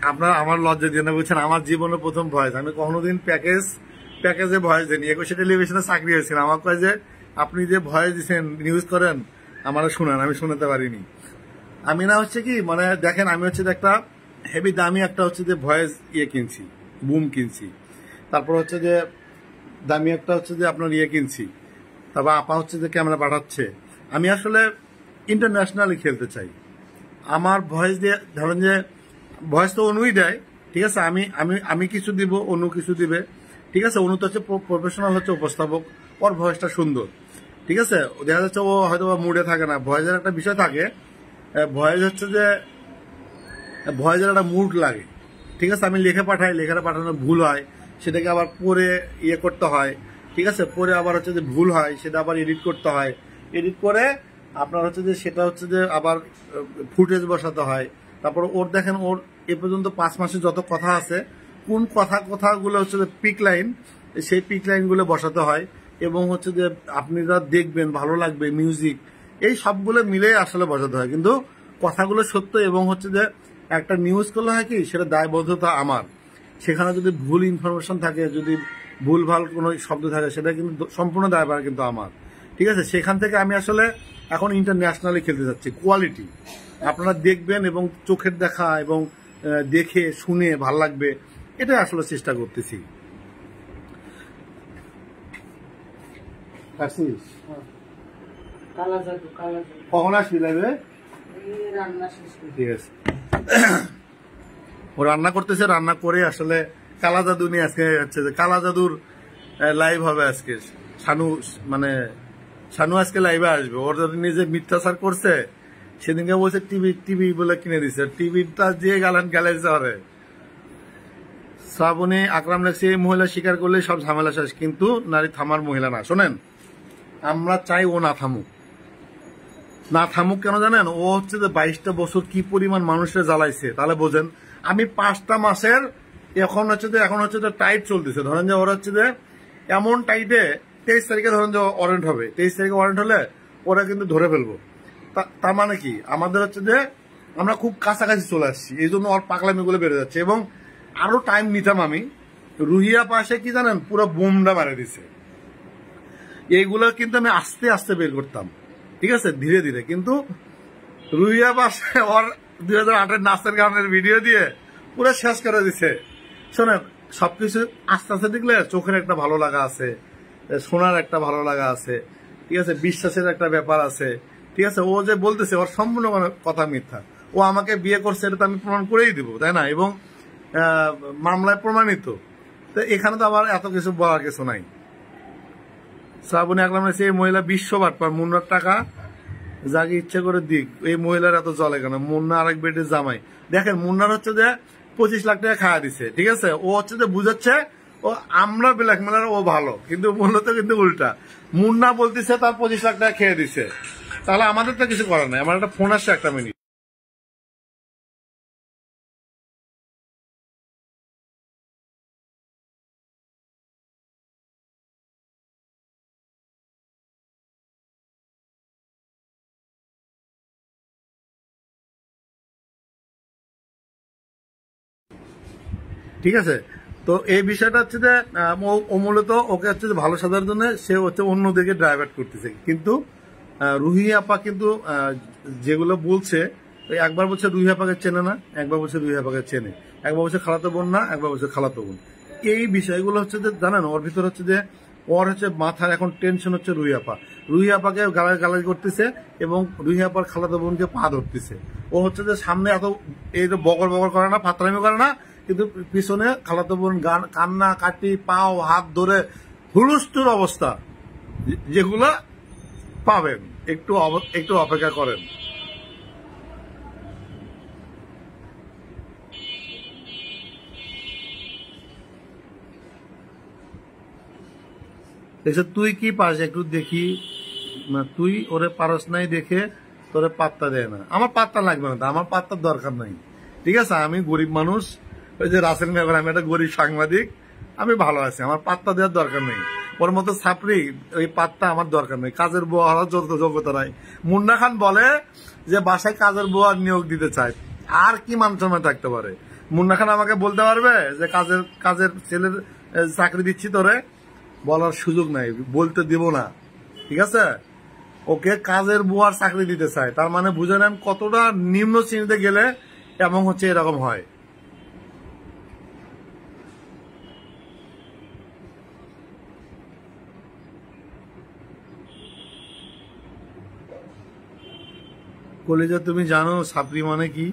আপনার আমার লজ্জা দিয়ে না, বুঝছেন, আমার জীবনের প্রথম ভয়েস। আমি কোনোদিন প্যাকেজে ভয়েস দিইনি। 21 টেলিভিশনে চাকরি হয়েছিল, আমার কয় যে আপনি যে ভয়েস দিচ্ছেন নিউজ করেন আমার শুনান, আমি শোনাতে পারিনি। আমি না হচ্ছে কি মানে দেখেন, আমি হচ্ছে যে একটা হেভি দামি একটা হচ্ছে যে ভয়েস কিনছি, বুম কিনছি, তারপর হচ্ছে যে দামি একটা হচ্ছে যে আপনার কিনছি, তারপর আপা হচ্ছে যে ক্যামেরা পাঠাচ্ছে। আমি আসলে ইন্টারন্যাশনালি খেলতে চাই। আমার ভয়েস দিয়ে ধরেন যে ভয়েস তো অনুই দেয়, ঠিক আছে, আমি কিছু দিব, অনু কিছু দিবে, ঠিক আছে। অনু তো হচ্ছে প্রফেশনাল হচ্ছে উপস্থাপক, ওর ভয়েসটা সুন্দর, ঠিক আছে। দেখা যাচ্ছে ও হয়তো মুডে থাকে না, ভয়েসের একটা বিষয় থাকে, ভয়েস হচ্ছে যে ভয়েসের একটা মুড লাগে, ঠিক আছে। আমি লিখে পাঠাই, লেখাটা পাঠানো ভুল হয়, সেটাকে আবার পরে করতে হয়, ঠিক আছে। পরে আবার হচ্ছে যে ভুল হয়, সেটা আবার এডিট করতে হয়, এডিট করে আপনার হচ্ছে যে সেটা হচ্ছে যে আবার ফুটেজ বসাতে হয়। তারপর ওর দেখেন, ওর এ পর্যন্ত 5 মাসে যত কথা আছে, কোন কথাগুলো হচ্ছে যে পিক লাইন, সেই পিক লাইনগুলো বসাতে হয় এবং হচ্ছে যে আপনারা দেখবেন ভালো লাগবে, মিউজিক, এই সবগুলো মিলে আসলে বসাতে হয়। কিন্তু কথাগুলো সত্য এবং হচ্ছে যে একটা নিউজ করলে হয় কি, সেটা দায়বদ্ধতা আমার। সেখানে যদি ভুল ইনফরমেশন থাকে, যদি ভুলভাল কোনো শব্দ থাকে, সেটা কিন্তু সম্পূর্ণ দায়ভার কিন্তু আমার, ঠিক আছে। সেখান থেকে আমি আসলে এখন ইন্টারন্যাশনালি খেলতে যাচ্ছি। কোয়ালিটি আপনারা দেখবেন এবং চোখের দেখা এবং দেখে শুনে ভাল লাগবে, এটাই আসলে চেষ্টা করতেছি। কখন আসবি লাইভে? ঠিক আছে। ও রান্না করতেছে, রান্না করে আসলে কালা জাদু নিয়ে আজকে হচ্ছে যে কালা জাদুর লাইভ হবে আজকে। শানু আজকে লাইভে আসবে। ওর যদি নিজে মিথ্যাচার করছে, সেদিনকে বলছে টিভি বলে কিনে দিছে, টিভিটা দিয়ে গেলাইছে ওরে। শ্রাবণী আকরাম লেখছে, এই মহিলা স্বীকার করলে সব ঝামেলা শেষ, কিন্তু নারী থামার মহিলা না। শোনেন, আমরা চাই ও না থামুক কেন জানেন? ও হচ্ছে যে 22টা বছর কি পরিমাণ মানুষের জ্বালাইছে, তাহলে বোঝেন। আমি 5টা মাসের এখন হচ্ছে যে টাইট চলতেছে। ধরেন যে ওরা হচ্ছে যে এমন টাইটে 23 তারিখে ধরেন যে ওয়ারেন্ট হবে, 23 তারিখে ওয়ারেন্ট হলে ওরা কিন্তু ধরে ফেলবো। তার মানে কি, আমাদের হচ্ছে যে আমরা খুব কাছাকাছি চলে আসছি, এই জন্য ওর পাগলামিগুলো বেড়ে যাচ্ছে। এবং আরো টাইম নিতাম আমি। রুহিয়া পাশে কি জানেন, পুরো বোমটা মারে দিছে। এইগুলো কিন্তু আমি আস্তে আস্তে বের করতাম, ঠিক আছে, ধীরে ধীরে। কিন্তু রুহিয়া পাশে ওর 2008-এর নাচের গানের ভিডিও দিয়ে পুরো শেষ করে দিছে। শোনেন, সবকিছু আস্তে আস্তে দেখলে চোখের একটা ভালো লাগা আছে, শোনার একটা ভালো লাগা আছে, ঠিক আছে, বিশ্বাসের একটা ব্যাপার আছে, ঠিক আছে। ও যে বলতেছে ওর সম্পূর্ণ কথা মিথ্যা। ও আমাকে বিয়ে করছে, এটা তো আমি প্রমাণ করেই দিব, তাই না? এবং মামলায় প্রমাণিত। তো এখানে তো আবার এত কিছু বলার কিছু নাই। শ্রাবণী আকরাম আছে, এই মহিলা বিশ্ব বাটপার, মুন্নার টাকা যাকে ইচ্ছে করে দিক, এই মহিলার এত জলে কেন? মুন্না আরেক বেটির জামাই। দেখেন, মুন্নার হচ্ছে যে 25 লাখ টাকা খাওয়া দিছে, ঠিক আছে। ও হচ্ছে যে বুঝাচ্ছে ও আমরা ব্ল্যাকমেলার, ও ভালো, কিন্তু মূলত কিন্তু উল্টা। মুন্না বলতেছে তার 25 লাখ টাকা খেয়ে দিছে, তাহলে আমাদের তো কিছু করার নাই। আমার একটা ফোন আসছে, একটা মিনিট। ঠিক আছে, তো এই বিষয়টা হচ্ছে যে ও মূলত ওকে হচ্ছে যে ভালো সাজার জন্য সে হচ্ছে অন্যদিকে ড্রাইভার করতেছে। কিন্তু রুহি আপা কিন্তু যেগুলো বলছে, একবার বলছে রুহি আপাকে চেনে না, একবার বলছে রুহি আপাকে চেনে, একবার বলছে খালাতো বোন না, একবার বলছে খালাতো বোন। এই বিষয়গুলো হচ্ছে যে জানেন, ওর ভিতর হচ্ছে যে ওর হচ্ছে মাথার এখন টেনশন হচ্ছে রুহি আপাকে গালাগালি করতেছে এবং রুহি আপার খালাতো বোনকে পা ধরতেছে। ও হচ্ছে যে সামনে এত এই বগর করে না, ফাতরামি করে না, কিন্তু পিছনে খালাতো বোন কান্না কাটি, পাও হাত ধরে হুলস্থুল অবস্থা, যেগুলা পাবেন। একটু অপেক্ষা করেন। তুই কি পাস একটু দেখি, তুই ওরে পারস নাই দেখে তোরে পাত্তা দেয় না। আমার পাত্তা লাগবে না, আমার পাত্তার দরকার নাই, ঠিক আছে। আমি গরিব মানুষ, ওই যে রাসেল মেঘর, আমি একটা গরিব সাংবাদিক, আমি ভালো আছি, আমার পাত্তা দেওয়ার দরকার নেই। ওর মতো ছাপড়ি ওই পাত্তা আমার দরকার নেই। কাজের বুয়া হওয়ার যোগ্যতা নাই। মুন্না খান বলে যে বাসায় কাজের বুয়া নিয়োগ দিতে চায়, আর কি মান-সম্মান থাকতে পারে? মুন্না খান আমাকে বলতে পারবে যে কাজের ছেলের চাকরি দিচ্ছি তোরে? বলার সুযোগ নাই, বলতে দিব না, ঠিক আছে। ওকে কাজের বুয়ার চাকরি দিতে চায়, তার মানে বুঝে নেন কতটা নিম্ন শ্রেণীতে গেলে এমন হচ্ছে, এরকম হয়। কলিজা, তুমি জানো ছাপরি মানে কি?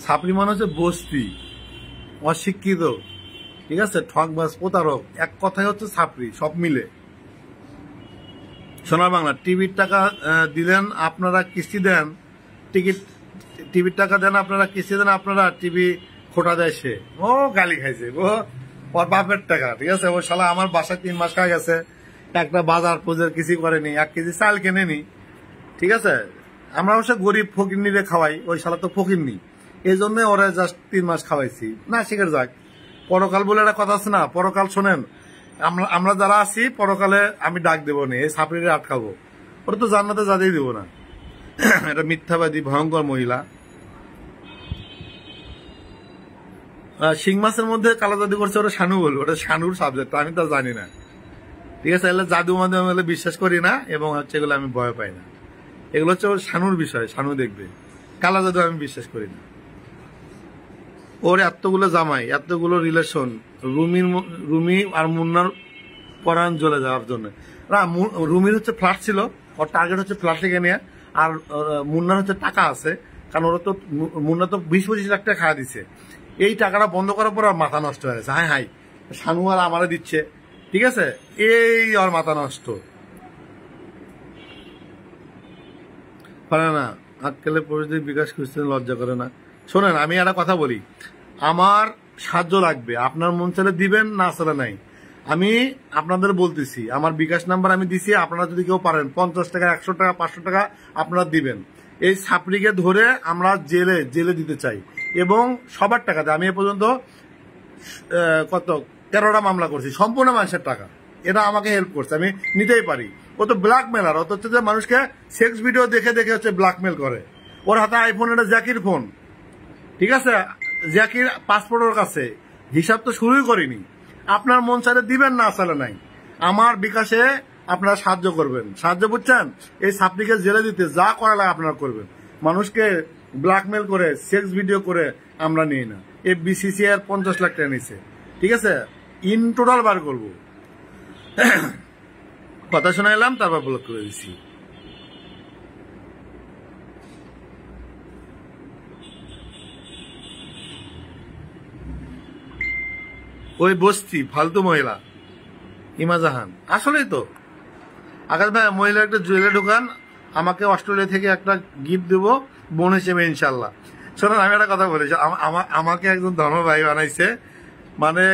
ছাপরি মানে হচ্ছে বস্তি, অশিক্ষিত, ঠিক আছে, ঠকবাজ, প্রতারক, এক কথায় হচ্ছে ছাপরি, সব মিলে। সোনার বাংলা, টিভির টাকা দিলেন আপনারা, কিস্তি দেন, টিভির টাকা দেন আপনারা, কিস্তি দেন আপনারা, টিভি খোটা দেয় সে। ও গালি খাইছে, ও ওর বাপের টাকা, ঠিক আছে। ও শালা আমার বাসায় 3 মাস খাওয়া গেছে, একটা বাজার পুজোর কিছু করেনি, 1 কেজি চাল কেনেনি, ঠিক আছে। আমরা অবশ্য গরিব ফকিরনিরে খাওয়াই, ওই শালা তো ফকিরনি, এই জন্য ওরা জাস্ট 3 মাস খাওয়াইছি না। শিখের যাক, পরকাল বলে একটা কথা আছে না, পরকাল শোনেন, আমরা যারা আছি পরকালে আমি ডাক দেবো না, এই ছাপড়িরে আটকাবো, ওরা তো জান্নাতে যাতেই দেবো না। এটা মিথ্যাবাদী ভয়ঙ্কর মহিলা। শিং মাছের মধ্যে কালো জাদু করছে, ওটা শানু বলবো, ওটা শানুর সাবজেক্ট, আমি তো জানি না, ঠিক আছে। এগুলো জাদু মাধ্যমে আমি বিশ্বাস করি না, এবং হচ্ছে এগুলো আমি ভয় পাই না। এগুলো হচ্ছে ওর শানুর বিষয়, শানু দেখবে। কালো জাদু আমি বিশ্বাস করি না। ওর এতগুলো জামাই, এতগুলো রিলেশন, রুমি আর মুন্নার পরাণ জ্বলে যাওয়ার জন্য। রুমির হচ্ছে ফ্ল্যাট ছিল, ওর টার্গেট হচ্ছে ফ্ল্যাট থেকে নিয়ে, আর মুন্নার হচ্ছে টাকা আছে, কারণ ওরা তো মুন্না তো 20-25 লাখ টাকা খাওয়া দিচ্ছে। এই টাকাটা বন্ধ করার পর আর মাথা নষ্ট হয়ে গেছে। হাই শানু আর আমারে দিচ্ছে, ঠিক আছে, এই আর মাথা নষ্ট পারে না। আজকালের পরিস্থিতি বিকাশ খুঁজতে লজ্জা করে না। শোনেন, আমি একটা কথা বলি, আমার সাহায্য লাগবে, আপনার মন চাইলে দিবেন, না চাইলে নাই। আমি আপনাদের বলতেছি, আমার বিকাশ নাম্বার আমি দিছি, আপনারা যদি কেউ পারেন 50 টাকা, 100 টাকা, 500 টাকা আপনারা দিবেন। এই ছাপড়িকে ধরে আমরা জেলে দিতে চাই, এবং সবার টাকাতে। আমি এ পর্যন্ত কত 13টা মামলা করছি, সম্পূর্ণ মানুষের টাকা। এটা আমাকে হেল্প করছে, আমি নিতেই পারি। ও তো ব্ল্যাকমেলার, ও তো হচ্ছে যে মানুষকে সেক্স ভিডিও দেখে দেখে হচ্ছে ব্ল্যাকমেল করে। ওর হাতে আইফোন, এটা জ্যাকির ফোন, ঠিক আছে, জ্যাকির পাসপোর্ট ওর কাছে। হিসাব তো শুরুই করিনি। আপনার মন চাইলে দিবেন, না চাইলে নাই। আমার বিকাশে আপনারা সাহায্য করবেন, সাহায্য বুঝছেন? এই ছাত্রীকে জেলে দিতে যা করা লাগে আপনারা করবেন। মানুষকে ব্ল্যাকমেল করে সেক্স ভিডিও করে আমরা নিই না। এই বিসিসিআই 50 লাখ টাকা নিছে, ঠিক আছে, ইন টোটাল বার করবো। কথা শোনা এলাম, তারপর ব্লক করে দিছি। ওই বস্তি ফালতু মহিলা ইমা জাহান, আসলেই তো আকাশ ভাই মহিলা একটা জুয়েলারি দোকান, আমাকে অস্ট্রেলিয়া থেকে একটা গিফট দেবো বোন হিসেবে ইনশাল্লাহ। শোনেন, আমি একটা কথা বলেছি, আমাকে একজন ধর্ম ভাই বানাইছে, মানে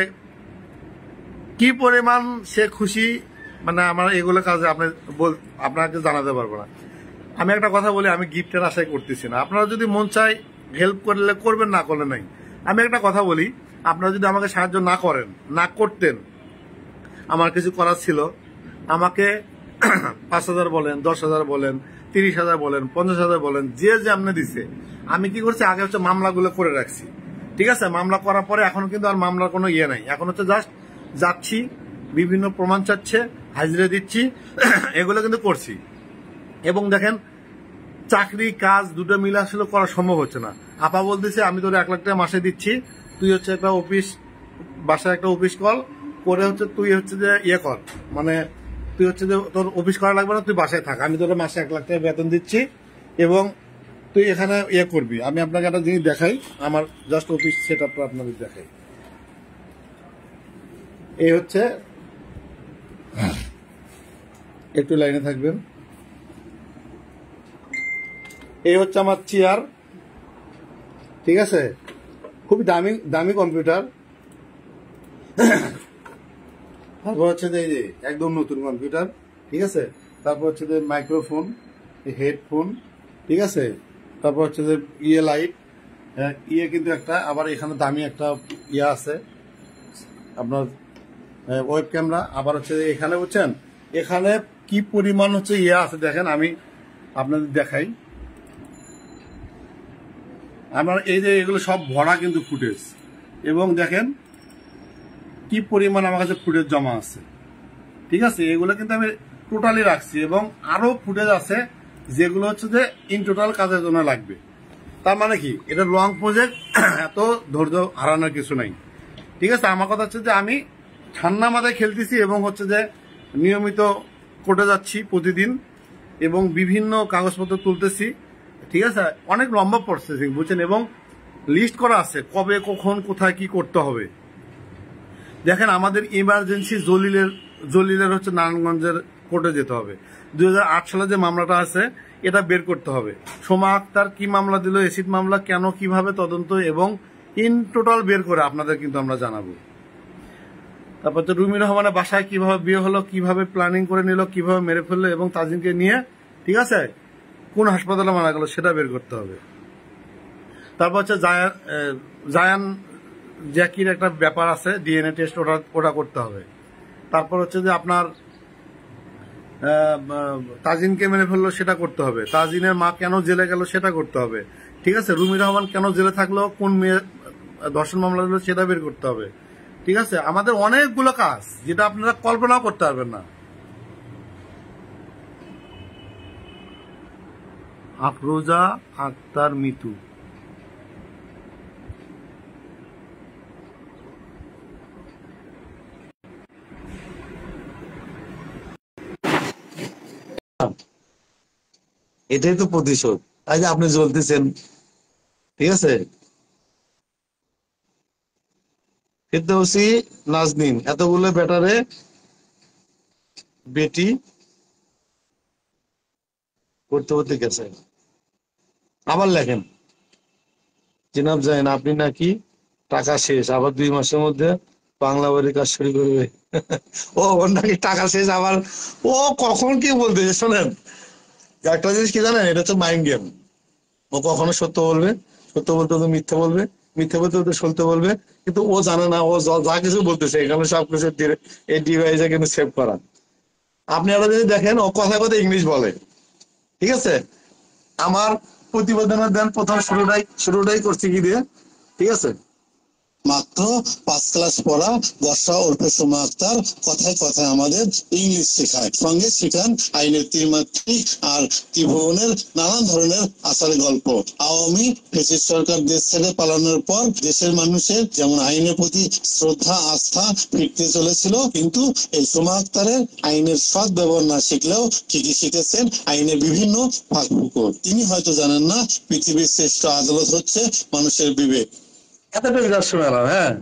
কি পরিমাণ সে খুশি, মানে আমার এগুলো কাজে আপনাকে জানাতে পারবো না। আমি একটা কথা বলি, আমি গিফটের আশাই করতেছি না। আপনারা যদি মন চাই হেল্প করলে করবেন, না করলে নাই। আমি একটা কথা বলি, আপনারা যদি আমাকে সাহায্য না করতেন, আমার কিছু করার ছিল, আমাকে 5,000 বলেন, 10,000 বলেন, 30,000 বলেন, 50,000 বলেন, যে আপনি দিছে। আমি কি করছি, আগে হচ্ছে মামলাগুলো করে রাখছি, ঠিক আছে। মামলা করার পরে এখন কিন্তু আর মামলার কোনো ইয়ে নাই। এখন হচ্ছে জাস্ট যাচ্ছি, বিভিন্ন প্রমাণ চাচ্ছে, হাজিরা দিচ্ছি, এগুলো কিন্তু করছি। এবং দেখেন, চাকরি কাজ দুটো মিলে আসলে করা সম্ভব হচ্ছে না। আপা বলতেছে, আমি তোর 1 লাখ টাকা মাসে দিচ্ছি, তুই হচ্ছে একটা বাসায় একটা অফিস কল করে হচ্ছে তুই হচ্ছে যে ইয়ে কর, মানে তুই হচ্ছে যে তোর অফিস করা লাগবে না, তুই বাসায় থাক, আমি তোর মাসে 1 লাখ টাকা বেতন দিচ্ছি এবং তুই এখানে ইয়ে করবি। আমি আপনাকে একটা জিনিস দেখাই, আমার জাস্ট অফিস সেট আপটা আপনাদের দেখাই। এই হচ্ছে, একটু লাইনে থাকবেন, এই হচ্ছে আমার চেয়ার, ঠিক আছে, খুবই দামি দামি কম্পিউটার। তারপর হচ্ছে যে এই যে একদম নতুন কম্পিউটার, ঠিক আছে। তারপর হচ্ছে যে মাইক্রোফোন, হেডফোন, ঠিক আছে। তারপর হচ্ছে যে লাইট, কিন্তু একটা, আবার এখানে দামি একটা আছে আপনার ওয়েব ক্যামেরা। আবার হচ্ছে এখানে বুঝছেন, এখানে কি পরিমাণ হচ্ছে আছে দেখেন, আমি আপনাদের দেখাই। আমার এই যে এগুলো সব ভরা কিন্তু ফুটেজ, এবং দেখেন কি পরিমাণ আমার কাছে ফুটেজ জমা আছে, ঠিক আছে। এগুলো কিন্তু আমি টোটালি রাখছি, এবং আরো ফুটেজ আছে যেগুলো হচ্ছে যে ইন টোটাল কাজের জন্য লাগবে। তার মানে কি, এটা লং প্রজেক্ট, এত ধৈর্য হারানোর কিছু নাই, ঠিক আছে। আমার কথা হচ্ছে যে আমি ঠান্ডা মাথায় খেলতেছি, এবং হচ্ছে যে নিয়মিত কোর্টে যাচ্ছি প্রতিদিন, এবং বিভিন্ন কাগজপত্র তুলতেছি, ঠিক আছে। অনেক লম্বা প্রসেসিং বুঝছেন, এবং লিস্ট করা আছে কবে কখন কোথায় কি করতে হবে। দেখেন, আমাদের ইমার্জেন্সি জলিলের হচ্ছে নারায়ণগঞ্জের কোর্টে যেতে হবে। 2008 সালে যে মামলাটা আছে এটা বের করতে হবে। সোমা আক্তার কি মামলা দিল, এসিড মামলা, কেন, কিভাবে তদন্ত, এবং ইন টোটাল বের করে আপনাদের কিন্তু আমরা জানাবো। তারপর তো রুমি রহমানের বাসায় কিভাবে বিয়ে হলো, কিভাবে প্ল্যানিং করে নিল, কিভাবে মেরে ফেললো, এবং তাজিনকে নিয়ে, ঠিক আছে, কোন হাসপাতালে মারা গেল সেটা বের করতে হবে। তারপর হচ্ছে জায়ান জ্যাকির একটা ব্যাপার আছে, ডিএনএ টেস্ট, ওটা করতে হবে। তারপর হচ্ছে যে আপনার তাজিনকে মেরে ফেললো সেটা করতে হবে। তাজিনের মা কেন জেলে গেল সেটা করতে হবে, ঠিক আছে। রুমি রহমান কেন জেলে থাকলো, কোন মেয়ে ধর্ষণ মামলা দিল সেটা বের করতে হবে, ঠিক আছে। আমাদের অনেকগুলো কাজ যেটা আপনারা কল্পনাও করতে পারবেন না। আফরোজা আক্তার মিতু, এটাই তো প্রতিশোধ। তাই যে আপনি জ্বলতেছেন, ঠিক আছে। ফেরদৌসী নাজনীন এতগুলো ব্যাটারে বেটি পড়তে পড়তে গেছে। আবার লেখেন, জিনাব জাহিন আপনি নাকি টাকা শেষ, আবার 2 মাসের মধ্যে বাংলা বাড়ির কাজ শুরু করবে। ও ওর নাকি টাকা শেষ আবার, ও কখন কি বলতেছে শোনেন, একটা জিনিস কি জানেন, এটা হচ্ছে মাইন্ড গেম। ও কখনো সত্য বলবে, সত্য বলতে বলতে মিথ্যে বলবে, মিথ্যে বলতে বলতে সত্য বলবে, কিন্তু ও জানে না ও যা কিছু বলতেছে এখানে সবকিছু এই ডিভাইসে কিন্তু সেভ করা। আপনি একটা যদি দেখেন ও কথায় কথায় ইংলিশ বলে, ঠিক আছে। আমার প্রতিবেদনের দেন প্রথম শুরুটাই করছি কি দিয়ে, ঠিক আছে। মাত্র 5 ক্লাস পড়া বর্ষা ওরফে সোমা আক্তার কথায় কথায় আমাদের ইংলিশ শেখায়, সঙ্গে শেখান আইনের ত্রিমাত্রিক আর ত্রিভুবনের নানান ধরনের আচারের গল্প। আওয়ামী ফ্যাসিস্ট সরকার দেশ ছেড়ে পালানোর পর দেশের মানুষের যেমন আইনের প্রতি শ্রদ্ধা আস্থা ফিরতে চলেছিল, কিন্তু এই সোমা আক্তারের আইনের সৎ ব্যবহার না শিখলেও ঠিকই শিখেছেন আইনের বিভিন্ন ফাঁকফোকর। তিনি হয়তো জানেন না পৃথিবীর শ্রেষ্ঠ আদালত হচ্ছে মানুষের বিবেক। এতটা বিরাট শোনালাম, হ্যাঁ।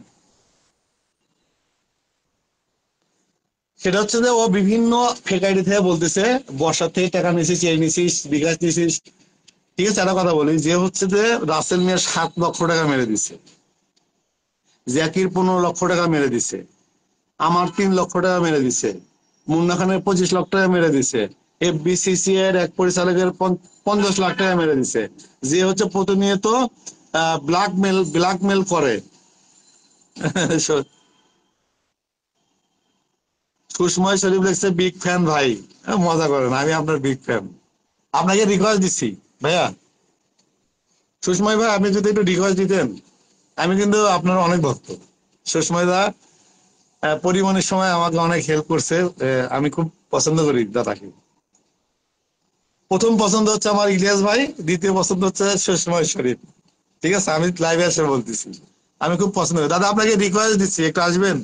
সেটা হচ্ছে যে ও বিভিন্ন ফেক আইডি থেকে বলতেছে বর্ষার থেকে টাকা নিছিস, এই নিছিস, বিকাশ নিছিস, ঠিক আছে। একটা কথা বলি, যে হচ্ছে যে রাসেল মিয়া 7 লক্ষ টাকা মেরে দিছে, জ্যাকির 15 লক্ষ টাকা মেরে দিছে, আমার 3 লক্ষ টাকা মেরে দিছে, মুন্না খানের 25 লক্ষ টাকা মেরে দিছে, এফবিসিসি এর এক পরিচালকের 50 লাখ টাকা মেরে দিছে, যে হচ্ছে প্রতিনিয়ত ব্ল্যাকমেল করে। সুষময় শরীফ লিখছে বিগ ফ্যান ভাই। মজা করেন, আমি আপনার বিগ ফ্যান। আপনাকে রিকোয়েস্ট দিচ্ছি ভাইয়া, সুষময় ভাই আপনি যদি একটু রিকোয়েস্ট দিতেন, আমি কিন্তু আপনার অনেক ভক্ত। সুষময় দা পরিমাণের সময় আমাকে অনেক হেল্প করছে, আমি খুব পছন্দ করি দাদাকে। প্রথম পছন্দ হচ্ছে আমার ইলিয়াস ভাই, দ্বিতীয় পছন্দ হচ্ছে সুষময় শরীফ, ঠিক আছে। আমি লাইভে এসে বলতেছি আমি খুব পছন্দ করি দাদা, আপনাকে রিকোয়েস্ট দিচ্ছি একটু আসবেন।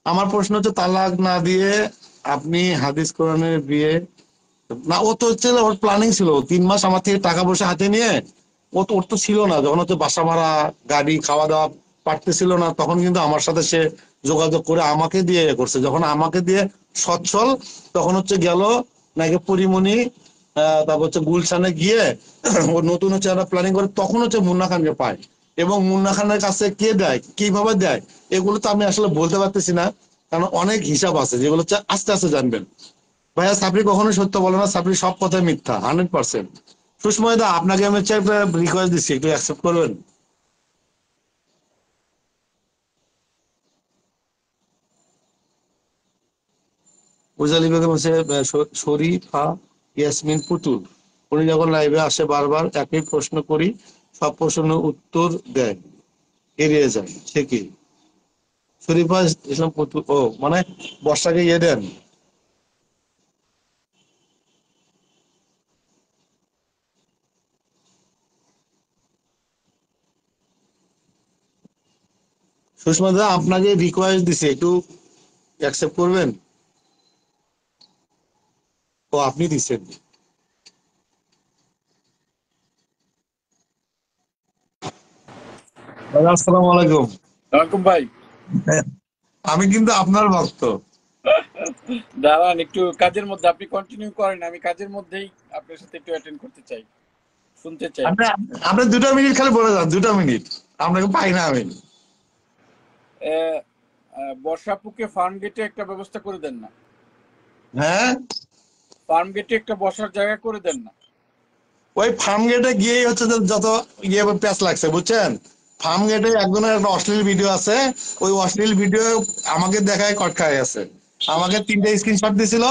আমার প্রশ্ন হচ্ছে তালাক না দিয়ে আপনি হাদিস কোরআনের বিয়ে না, ও তো হচ্ছে ওর প্ল্যানিং ছিল 3 মাস আমার থেকে টাকা পয়সা হাতে নিয়ে, ওর তো ছিল না, যখন হচ্ছে বাসা ভাড়া গাড়ি খাওয়া দাওয়া পারতেছিল না, তখন কিন্তু আমার সাথে সে যোগাযোগ করে আমাকে দিয়ে করছে। যখন আমাকে দিয়ে সচ্ছল, তখন হচ্ছে গেল নাকি পরিমণি, তারপর হচ্ছে গুলশানে গিয়ে ও নতুন হচ্ছে একটা প্ল্যানিং করে, তখন হচ্ছে মুন্না খানকে পায়। এবং মুন্না খানের কাছে কে দেয়, কিভাবে দেয়, এগুলো তো আমি আসলে বলতে পারতেছি না, কারণ অনেক হিসাব আছে যেগুলো হচ্ছে আস্তে আস্তে জানবেন। ভাইয়া সাপড়ি কখনোই সত্য বলে না, সাপড়ি সব কথাই মিথ্যা, 100%। সুষময় দা আপনাকে আমি হচ্ছে একটা রিকোয়েস্ট দিচ্ছি, একটু অ্যাকসেপ্ট করবেন। উজালি বেগম হচ্ছে শরীফা ইয়াসমিন পুতুল, উনি যখন লাইভে আসে বারবার একই প্রশ্ন করি, সব প্রশ্নের উত্তর দেয়, এড়িয়ে যায়, সে কি? শরীফা ইসলাম পুতুল, ও মানে বর্ষাকে ইয়ে দেন। সুষমা দা আপনাকে রিকোয়েস্ট দিছে, একটু অ্যাকসেপ্ট করবেন। ও আপনি দিচ্ছেন। দাদা আসসালামু আলাইকুম। ওয়ালাইকুম ভাই। আমি কিন্তু আপনার ভক্ত। দাঁড়ান একটু কাজের মধ্যে, আপনি কন্টিনিউ করেন, আমি কাজের মধ্যেই আপনার সাথে একটু অ্যাটেন্ড করতে চাই, শুনতে চাই। আপনি আপনি 2টা মিনিট খালি বলে যান, 2টা মিনিট, আপনাকে পাই না আমি। বর্ষাপুকে ফার্ম গেটে একটা ব্যবস্থা করে দেন না, হ্যাঁ, ফার্ম গেটে একটা বসার জায়গা করে দেন না। ওই ফার্ম গেটে গিয়েই হচ্ছে যে যত ইয়ে প্যাচ লাগছে বুঝছেন। ফার্ম গেটে একজনের একটা অশ্লীল ভিডিও আছে, ওই অশ্লীল ভিডিও আমাকে দেখায় কট খায় আছে, আমাকে 3টে স্ক্রিনশট দিছিল,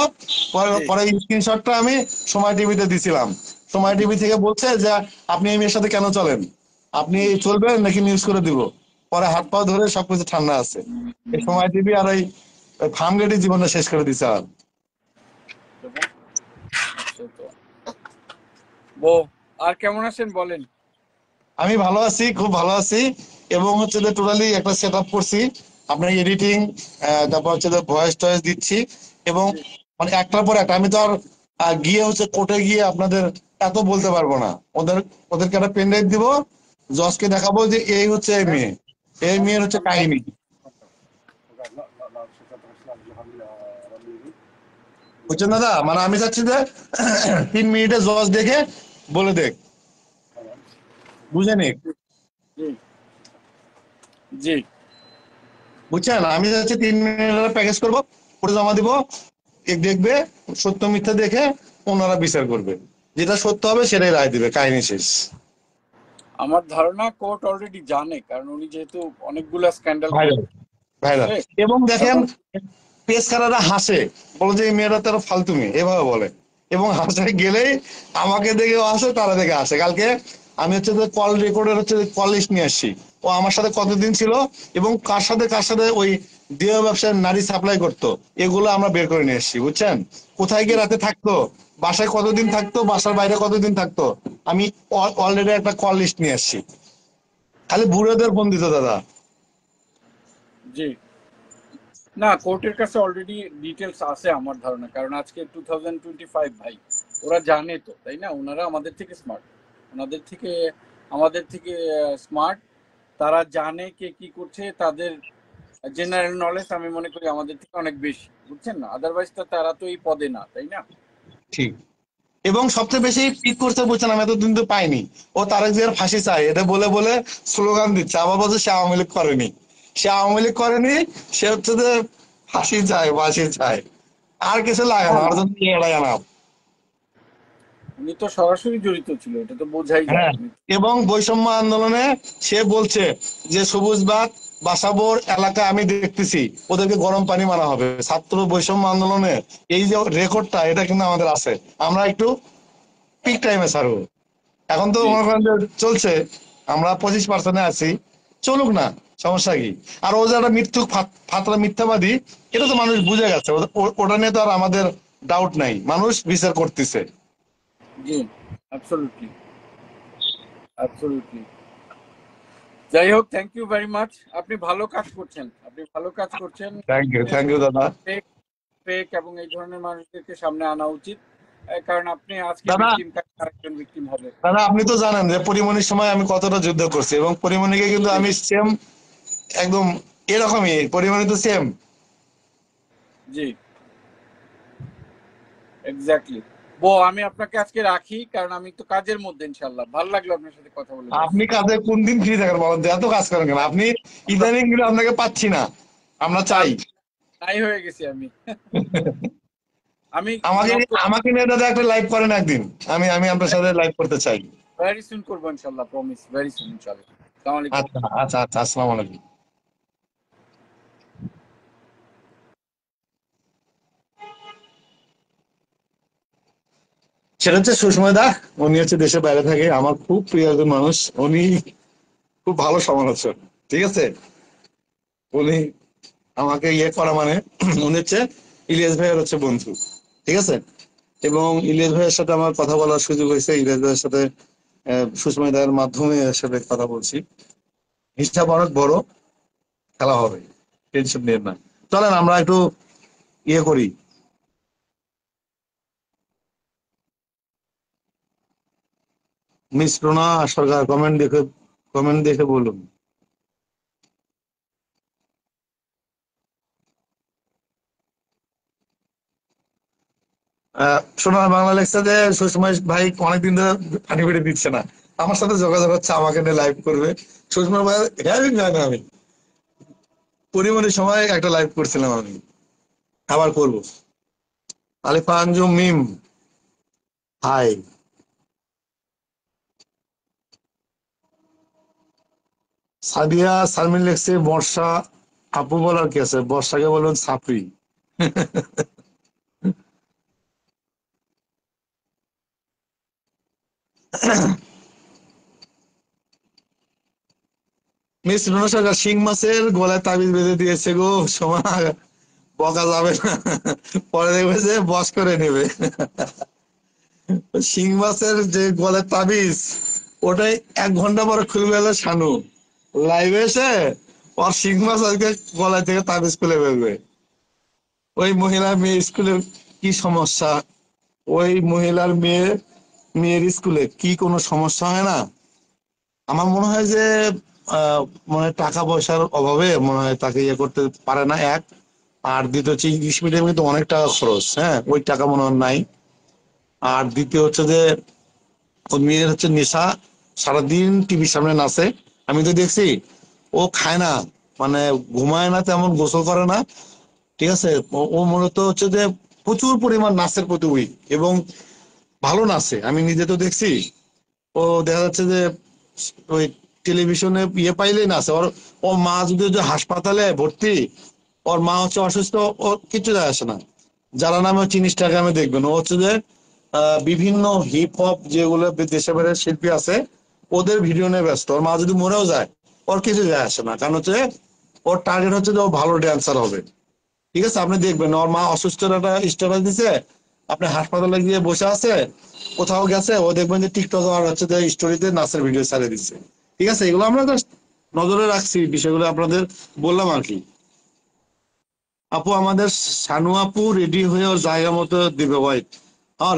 পরে জি। পরে স্ক্রিনশটটা আমি সময় টিভিতে দিছিলাম। সময় টিভি থেকে বলছে যে আপনি এই মেয়ের সাথে কেন চলেন, আপনি চলবেন নাকি নিউজ করে দিব। পরে হাত পা ধরে সবকিছু ঠান্ডা আছে। এই সময় টিভি আর ওই ফার্ম গেটে জীবনটা শেষ করে দিছে। আর সে তো। বউ, আর কেমন আছেন বলেন? আমি ভালো আছি, খুব ভালো আছি। এবং হচ্ছে যে টোটালি একটা সেট আপ করছি, আপনার এডিটিং, তারপর হচ্ছে যে ভয়েস টয়েস দিচ্ছি, এবং জি। মানে একটার পর একটা। আমি তো আর আর গিয়ে হচ্ছে কোর্টে গিয়ে আপনাদের এত বলতে পারবো না। ওদেরকে একটা পেন ড্রাইভ দিব, জজকে দেখাবো যে এই হচ্ছে এই মেয়ে, এই মেয়ের হচ্ছে কাহিনী। বুঝছেন দাদা? মানে আমি চাচ্ছি যে 3 মিনিটে জজ দেখে বলে দেখ, বুঝে নিক। জি জি বুঝছেন? আমি চাচ্ছি 3 মিনিটের প্যাকেজ করবো, কোর্টে জমা দিব, দেখবে, সত্য মিথ্যা দেখে ওনারা বিচার করবে, যেটা সত্য হবে সেটাই রায় দিবে, কাহিনী শেষ। আমার ধারণা কোর্ট অলরেডি জানে, কারণ উনি যেহেতু অনেকগুলা স্ক্যান্ডাল ভাইরাল, ভাইরাল। করছে। এবং দেখেন এবং পেশকাররা হাসে, বলে যে এই মেয়েটা তার ফালতু মেয়ে, এভাবে বলে। এবং হাসে গেলেই আমাকে দেখে আসে, তারা দেখে আসে। কালকে আমি হচ্ছে কল রেকর্ডের হচ্ছে কল লিস্ট নিয়ে আসছি, ও আমার সাথে কতদিন ছিল এবং কার সাথে ওই দেহ ব্যবসায় নারী সাপ্লাই করতো, এগুলো আমরা বের করে নিয়ে এসেছি। বুঝছেন? কোথায় গিয়ে রাতে থাকতো, বাসায় কতদিন থাকতো, বাসার বাইরে কতদিন থাকতো, আমি অলরেডি একটা কল লিস্ট নিয়ে আসছি। খালি বুড়োদের ফোন দিত দাদা। জি, না, কোর্টের কাছে অলরেডি ডিটেলস আছে আমার ধারণা, কারণ আজকে 2025 ভাই, ওরা জানে তো, তাই না? ওনারা আমাদের থেকে স্মার্ট, ওনাদের থেকে আমাদের থেকে স্মার্ট। তারা জানে কে কি করছে, তাদের জেনারেল নলেজ আমি মনে করি আমাদের থেকে অনেক বেশি, বুঝছেন না? আদারওয়াইজ তো তারা তো এই পদে না, তাই না? ঠিক। এবং সবচেয়ে বেশি পিক করছে, বুঝছেন, আমি এতদিন তো পাইনি, ও তারেক জিয়ার ফাঁসি চাই এটা বলে বলে স্লোগান দিচ্ছে, আবার বলছে সে আওয়ামী লীগ করেনি, সে আওয়ামী লীগ করেনি, সে হচ্ছে যে ফাঁসি চায়, আর কিছু লাগে না না, আর না, জন্য এড়াই আনা। উনি তো সরাসরি জড়িত ছিল, এটা তো বোঝাই যায়। হ্যাঁ, উনি এবং বৈষম্য আন্দোলনে সে বলছে যে সবুজবাগ বাসাবোর এলাকা আমি দেখতেছি, ওদেরকে গরম পানি মারা হবে। ছাত্র বৈষম্য আন্দোলনে এই যে রেকর্ডটা, এটা কিন্তু আমাদের আছে, আমরা একটু পিক টাইমে ছাড়বো। এখন তো জি মনে করেন যে চলছে, আমরা 25% আছি, চলুক না, সমস্যা কি? আর ও যে একটা ফাতরা মিথ্যাবাদী, এটা তো মানুষ বুঝে গেছে, ওটা নিয়ে তো আর আমাদের ডাউট নাই, মানুষ বিচার করতেছে। জি, অ্যাবসলিউটলি অ্যাবসলিউটলি। যাই হোক, থ্যাংক ইউ ভেরি মাচ। আপনি ভালো কাজ করছেন, আপনি ভালো কাজ করছেন। থ্যাংক ইউ দাদা। ফেক ফেক এবং এই ধরনের মানুষদেরকে সামনে আনা উচিত, কারণ আপনি আজকে দাদা, ভিকটিম, আরেকজন ভিকটিম হবে। দাদা আপনি তো জানেন যে পরিমণির সময় আমি কতটা যুদ্ধ করছি, এবং পরিমণিকে কিন্তু জি আমি সেম, একদম এরকমই, পরিমণি তো সেম। জি, এক্স্যাক্টলি। আমি আপনাকে আজকে রাখি, কারণ আমি তো কাজের মধ্যে। ইনশাল্লাহ ভালো লাগলো আপনার সাথে কথা বলে, বস। আপনি কাজে কোন দিন ফ্রি থাকেন বলেন তো? এত কাজ করেন কেন আপনি? ইদানিং কিন্তু আপনাকে পাচ্ছি না, আমরা চাই। আমি নাই হয়ে গেছি আমি। আমি আমাকে নক করবো, আমাকে নিয়ে দাদা একটা লাইভ করেন একদিন, আমি আমি আপনার সাথে লাইভ করতে চাই। ভেরি সুন করবো ইনশাল্লাহ, প্রমিস, ভেরি সুন ইনশাল্লাহ। আসসালামু আলাইকুম। আচ্ছা আচ্ছা আচ্ছা, আসসালামু আলাইকুম। সেটা হচ্ছে সুষময় দা, উনি হচ্ছে দেশের বাইরে থাকে, আমার খুব প্রিয় একজন মানুষ, উনি খুব ভালো সমালোচক। ঠিক আছে, উনি আমাকে ইয়ে করা মানে উনি হচ্ছে ইলিয়াস ভাইয়ের হচ্ছে বন্ধু। ঠিক আছে, এবং ইলিয়াস ভাইয়ের সাথে আমার কথা বলার সুযোগ হয়েছে, ইলিয়াস ভাইয়ের সাথে সুষময় দায়ের মাধ্যমে এর সাথে কথা বলছি। হিসাব অনেক বড়, খেলা হবে, টেনশন নিয়ে না। চলেন আমরা একটু ইয়ে করি। মিস রোনা সরকার, কমেন্ট দেখে বলুন। সোনার বাংলা লেখছে যে সুষময় ভাই অনেকদিন ধরে ফানি ফিটে দিচ্ছে না, আমার সাথে যোগাযোগ হচ্ছে, আমাকে নিয়ে লাইভ করবে। সুষময় ভাই হেয়ারিং যায় না, আমি পরিমাণের সময় একটা লাইভ করছিলাম, আমি আবার করবো। আলিফা আঞ্জুম মিম, হাই। সাদিয়া সালমিন লেখছে বর্ষা আপু বলার কি আছে, বর্ষাকে বলবেন সাপড়ি। মিস রুনা সরকার, শিং মাছের গলায় তাবিজ বেঁধে দিয়েছে গো, সময় বকা যাবে না, পরে দেখবে যে বস করে নেবে। শিং মাছের যে গলায় তাবিজ, ওটাই 1 ঘন্টা পরে খুলবে হলো শানু, লাইভে এসে ওর শিং মাছ আজকে গলায় থেকে তাবিজ খুলে ফেলবে। ওই মহিলা মেয়ে স্কুলের কি সমস্যা, ওই মহিলার মেয়ের স্কুলে কি কোনো সমস্যা হয় না? আমার মনে হয় যে মনে হয় টাকা পয়সার অভাবে মনে হয় তাকে ইয়ে করতে পারে না, এক। আর দ্বিতীয় হচ্ছে ইংলিশ মিডিয়ামে কিন্তু অনেক টাকা খরচ, হ্যাঁ, ওই টাকা মনে হয় নাই। আর দ্বিতীয় হচ্ছে যে ওর মেয়ের হচ্ছে নেশা, সারাদিন টিভির সামনে নাচে। আমি তো দেখছি ও খায় না, মানে ঘুমায় না, তেমন গোসল করে না, ঠিক আছে। ও মূলত হচ্ছে যে প্রচুর পরিমাণ নাচের প্রতি উইক, এবং ভালো নাচে, আমি নিজে তো দেখছি। ও দেখা যাচ্ছে যে ওই টেলিভিশনে ইয়ে পাইলেই নাচে। ওর মা যদি যে হাসপাতালে ভর্তি, ওর মা হচ্ছে অসুস্থ, ওর কিছু যায় আসে না। যারা নামে হচ্ছে ইনস্টাগ্রামে দেখবেন, ও হচ্ছে যে বিভিন্ন হিপ হপ যেগুলো দেশে বাইরে শিল্পী আছে, ওদের ভিডিও নিয়ে ব্যস্ত। ওর মা যদি মরেও যায়, ওর কিছু যায় আসে না, কারণ হচ্ছে ওর টার্গেট হচ্ছে যে ও ভালো ড্যান্সার হবে। ঠিক আছে, আপনি দেখবেন ওর মা অসুস্থ একটা স্ট্যাটাস দিছে, আপনি হাসপাতালে গিয়ে বসে আছে, কোথাও গেছে, ও দেখবেন যে টিকটক আর হচ্ছে যে স্টোরিতে নাচের ভিডিও ছাড়িয়ে দিচ্ছে। ঠিক আছে, এগুলো আমরা জাস্ট নজরে রাখছি, বিষয়গুলো আপনাদের বললাম আর কি। আপু, আমাদের শানু আপু রেডি হয়ে ওর জায়গা মতো দিবে ভাই।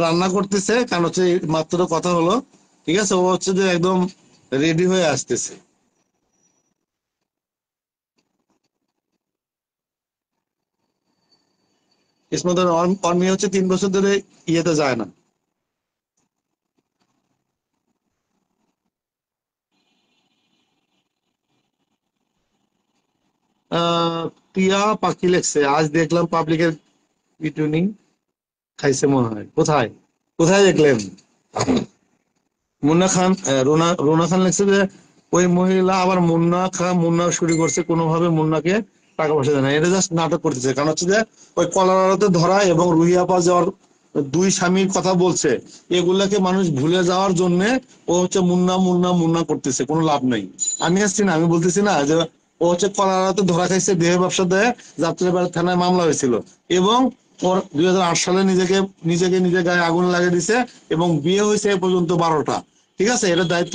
রান্না করতেছে, কারণ হচ্ছে এই মাত্র কথা হলো। ঠিক আছে, ও হচ্ছে যে একদম রেডি হয়ে আসতেছে। ইসমত ওর মেয়ে হচ্ছে 3 বছর ধরে ইয়েতে যায় না। আহ টিয়া পাখি লেখছে, আজ দেখলাম পাবলিকের পিটুনি খাইছে মনে হয়। কোথায় কোথায় দেখলেন? মুন্না খান, রোনা খান লিখছে যে ওই মহিলা আবার মুন্না শুরু করছে, কোনোভাবে মুন্নাকে টাকা পয়সা দেয় না, এটা জাস্ট নাটক করতেছে। কারণ হচ্ছে যে ওই কলারাতে ধরা এবং রুহিয়াপা যাওয়ার দুই স্বামীর কথা বলছে, এগুলাকে মানুষ ভুলে যাওয়ার জন্য ও হচ্ছে মুন্না মুন্না মুন্না করতেছে, কোনো লাভ নেই। আমি আসছি না, আমি বলতেছি না যে ও হচ্ছে কলারাতে ধরা খাইছে, দেহ ব্যবসা দেয়, যাত্রীবাড়ি থানায় মামলা হয়েছিল, এবং ওর 2008 সালে নিজেকে নিজেকে নিজে গায়ে আগুন লাগিয়ে দিছে, এবং বিয়ে হয়েছে এ পর্যন্ত 12টা। ঠিক আছে, এটা দায়িত্ব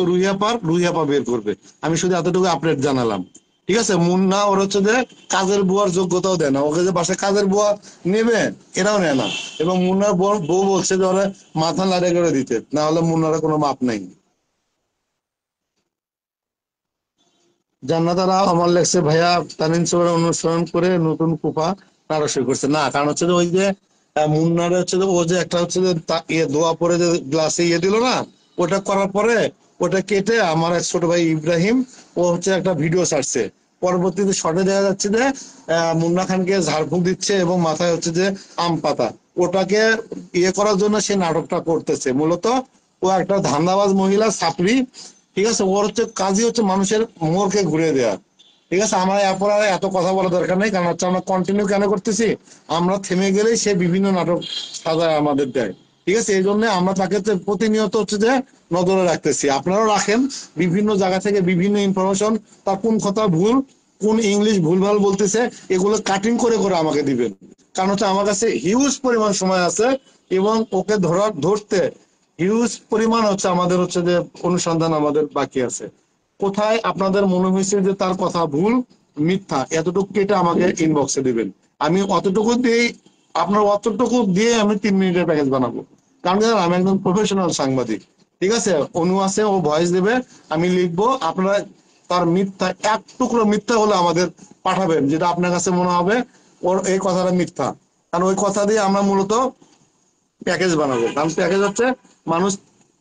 রুহিয়াপা বের করবে। আমি শুধু এতটুকু আপডেট জানালাম। ঠিক আছে, মুন্না ওর হচ্ছে যে কাজের বুয়ার যোগ্যতাও দেয় না, ওকে যে বাসায় কাজের বুয়া নেবে এটাও নেয় না। এবং মুন্নার বউ বলছে যে ওরা মাথা নাড়ে করে দিতে, না হলে মুন্নার কোনো মাপ নাই। জান্নাতারা আমার লেগছে ভাইয়া তামিন সোহের অনুসরণ করে নতুন কুপা নারসই করছে না, কারণ হচ্ছে যে ওই যে মুন্নারে হচ্ছে যে ও যে একটা হচ্ছে যে ইয়ে দোয়া পরে যে গ্লাসে ইয়ে দিল না, ওটা করার পরে ওটা কেটে আমার এক ছোট ভাই ইব্রাহিম, ও হচ্ছে একটা ভিডিও ছাড়ছে। পরবর্তীতে শর্টে দেখা যাচ্ছে যে মুন্না খানকে ঝাড়ফুঁক দিচ্ছে এবং মাথায় হচ্ছে যে আম পাতা, ওটাকে ইয়ে করার জন্য সে নাটকটা করতেছে। মূলত ও একটা ধান্দাবাজ মহিলা ছাপরি। ঠিক আছে, ওর হচ্ছে কাজই হচ্ছে মানুষের মোড়কে ঘুরিয়ে দেওয়া। ঠিক আছে, আমার এরপর আর এত কথা বলা দরকার নেই, কারণ হচ্ছে আমরা কন্টিনিউ কেন করতেছি, আমরা থেমে গেলেই সে বিভিন্ন নাটক সাজায় আমাদের দেয়। ঠিক আছে, এই জন্য আমরা তাকে প্রতিনিয়ত হচ্ছে যে নজরে রাখতেছি, আপনারাও রাখেন। বিভিন্ন জায়গা থেকে বিভিন্ন ইনফরমেশন, তার কোন কথা ভুল, কোন ইংলিশ ভুলভাল বলতেছে, এগুলো কাটিং করে করে আমাকে দিবেন। কারণ হচ্ছে আমার কাছে হিউজ পরিমাণ সময় আছে, এবং ওকে ধরতে হিউজ পরিমাণ হচ্ছে আমাদের হচ্ছে যে অনুসন্ধান আমাদের বাকি আছে। কোথায় আপনাদের মনে হয়েছে যে তার কথা ভুল, মিথ্যা, এতটুকু কেটে আমাকে ইনবক্সে দিবেন। আমি অতটুকু দিয়ে, আপনার অতটুকু দিয়ে আমি 3 মিনিটের প্যাকেজ বানাবো। কারণ জানেন, আমি একজন প্রফেশনাল সাংবাদিক। ঠিক আছে, অনু আছে, ও ভয়েস দেবে, আমি লিখবো, আপনারা তার মিথ্যা, এক টুকরো মিথ্যা হলে আমাদের পাঠাবেন, যেটা আপনার কাছে মনে হবে ওর এই কথাটা মিথ্যা। কারণ ওই কথা দিয়ে আমরা মূলত প্যাকেজ বানাবো। কারণ প্যাকেজ হচ্ছে মানুষ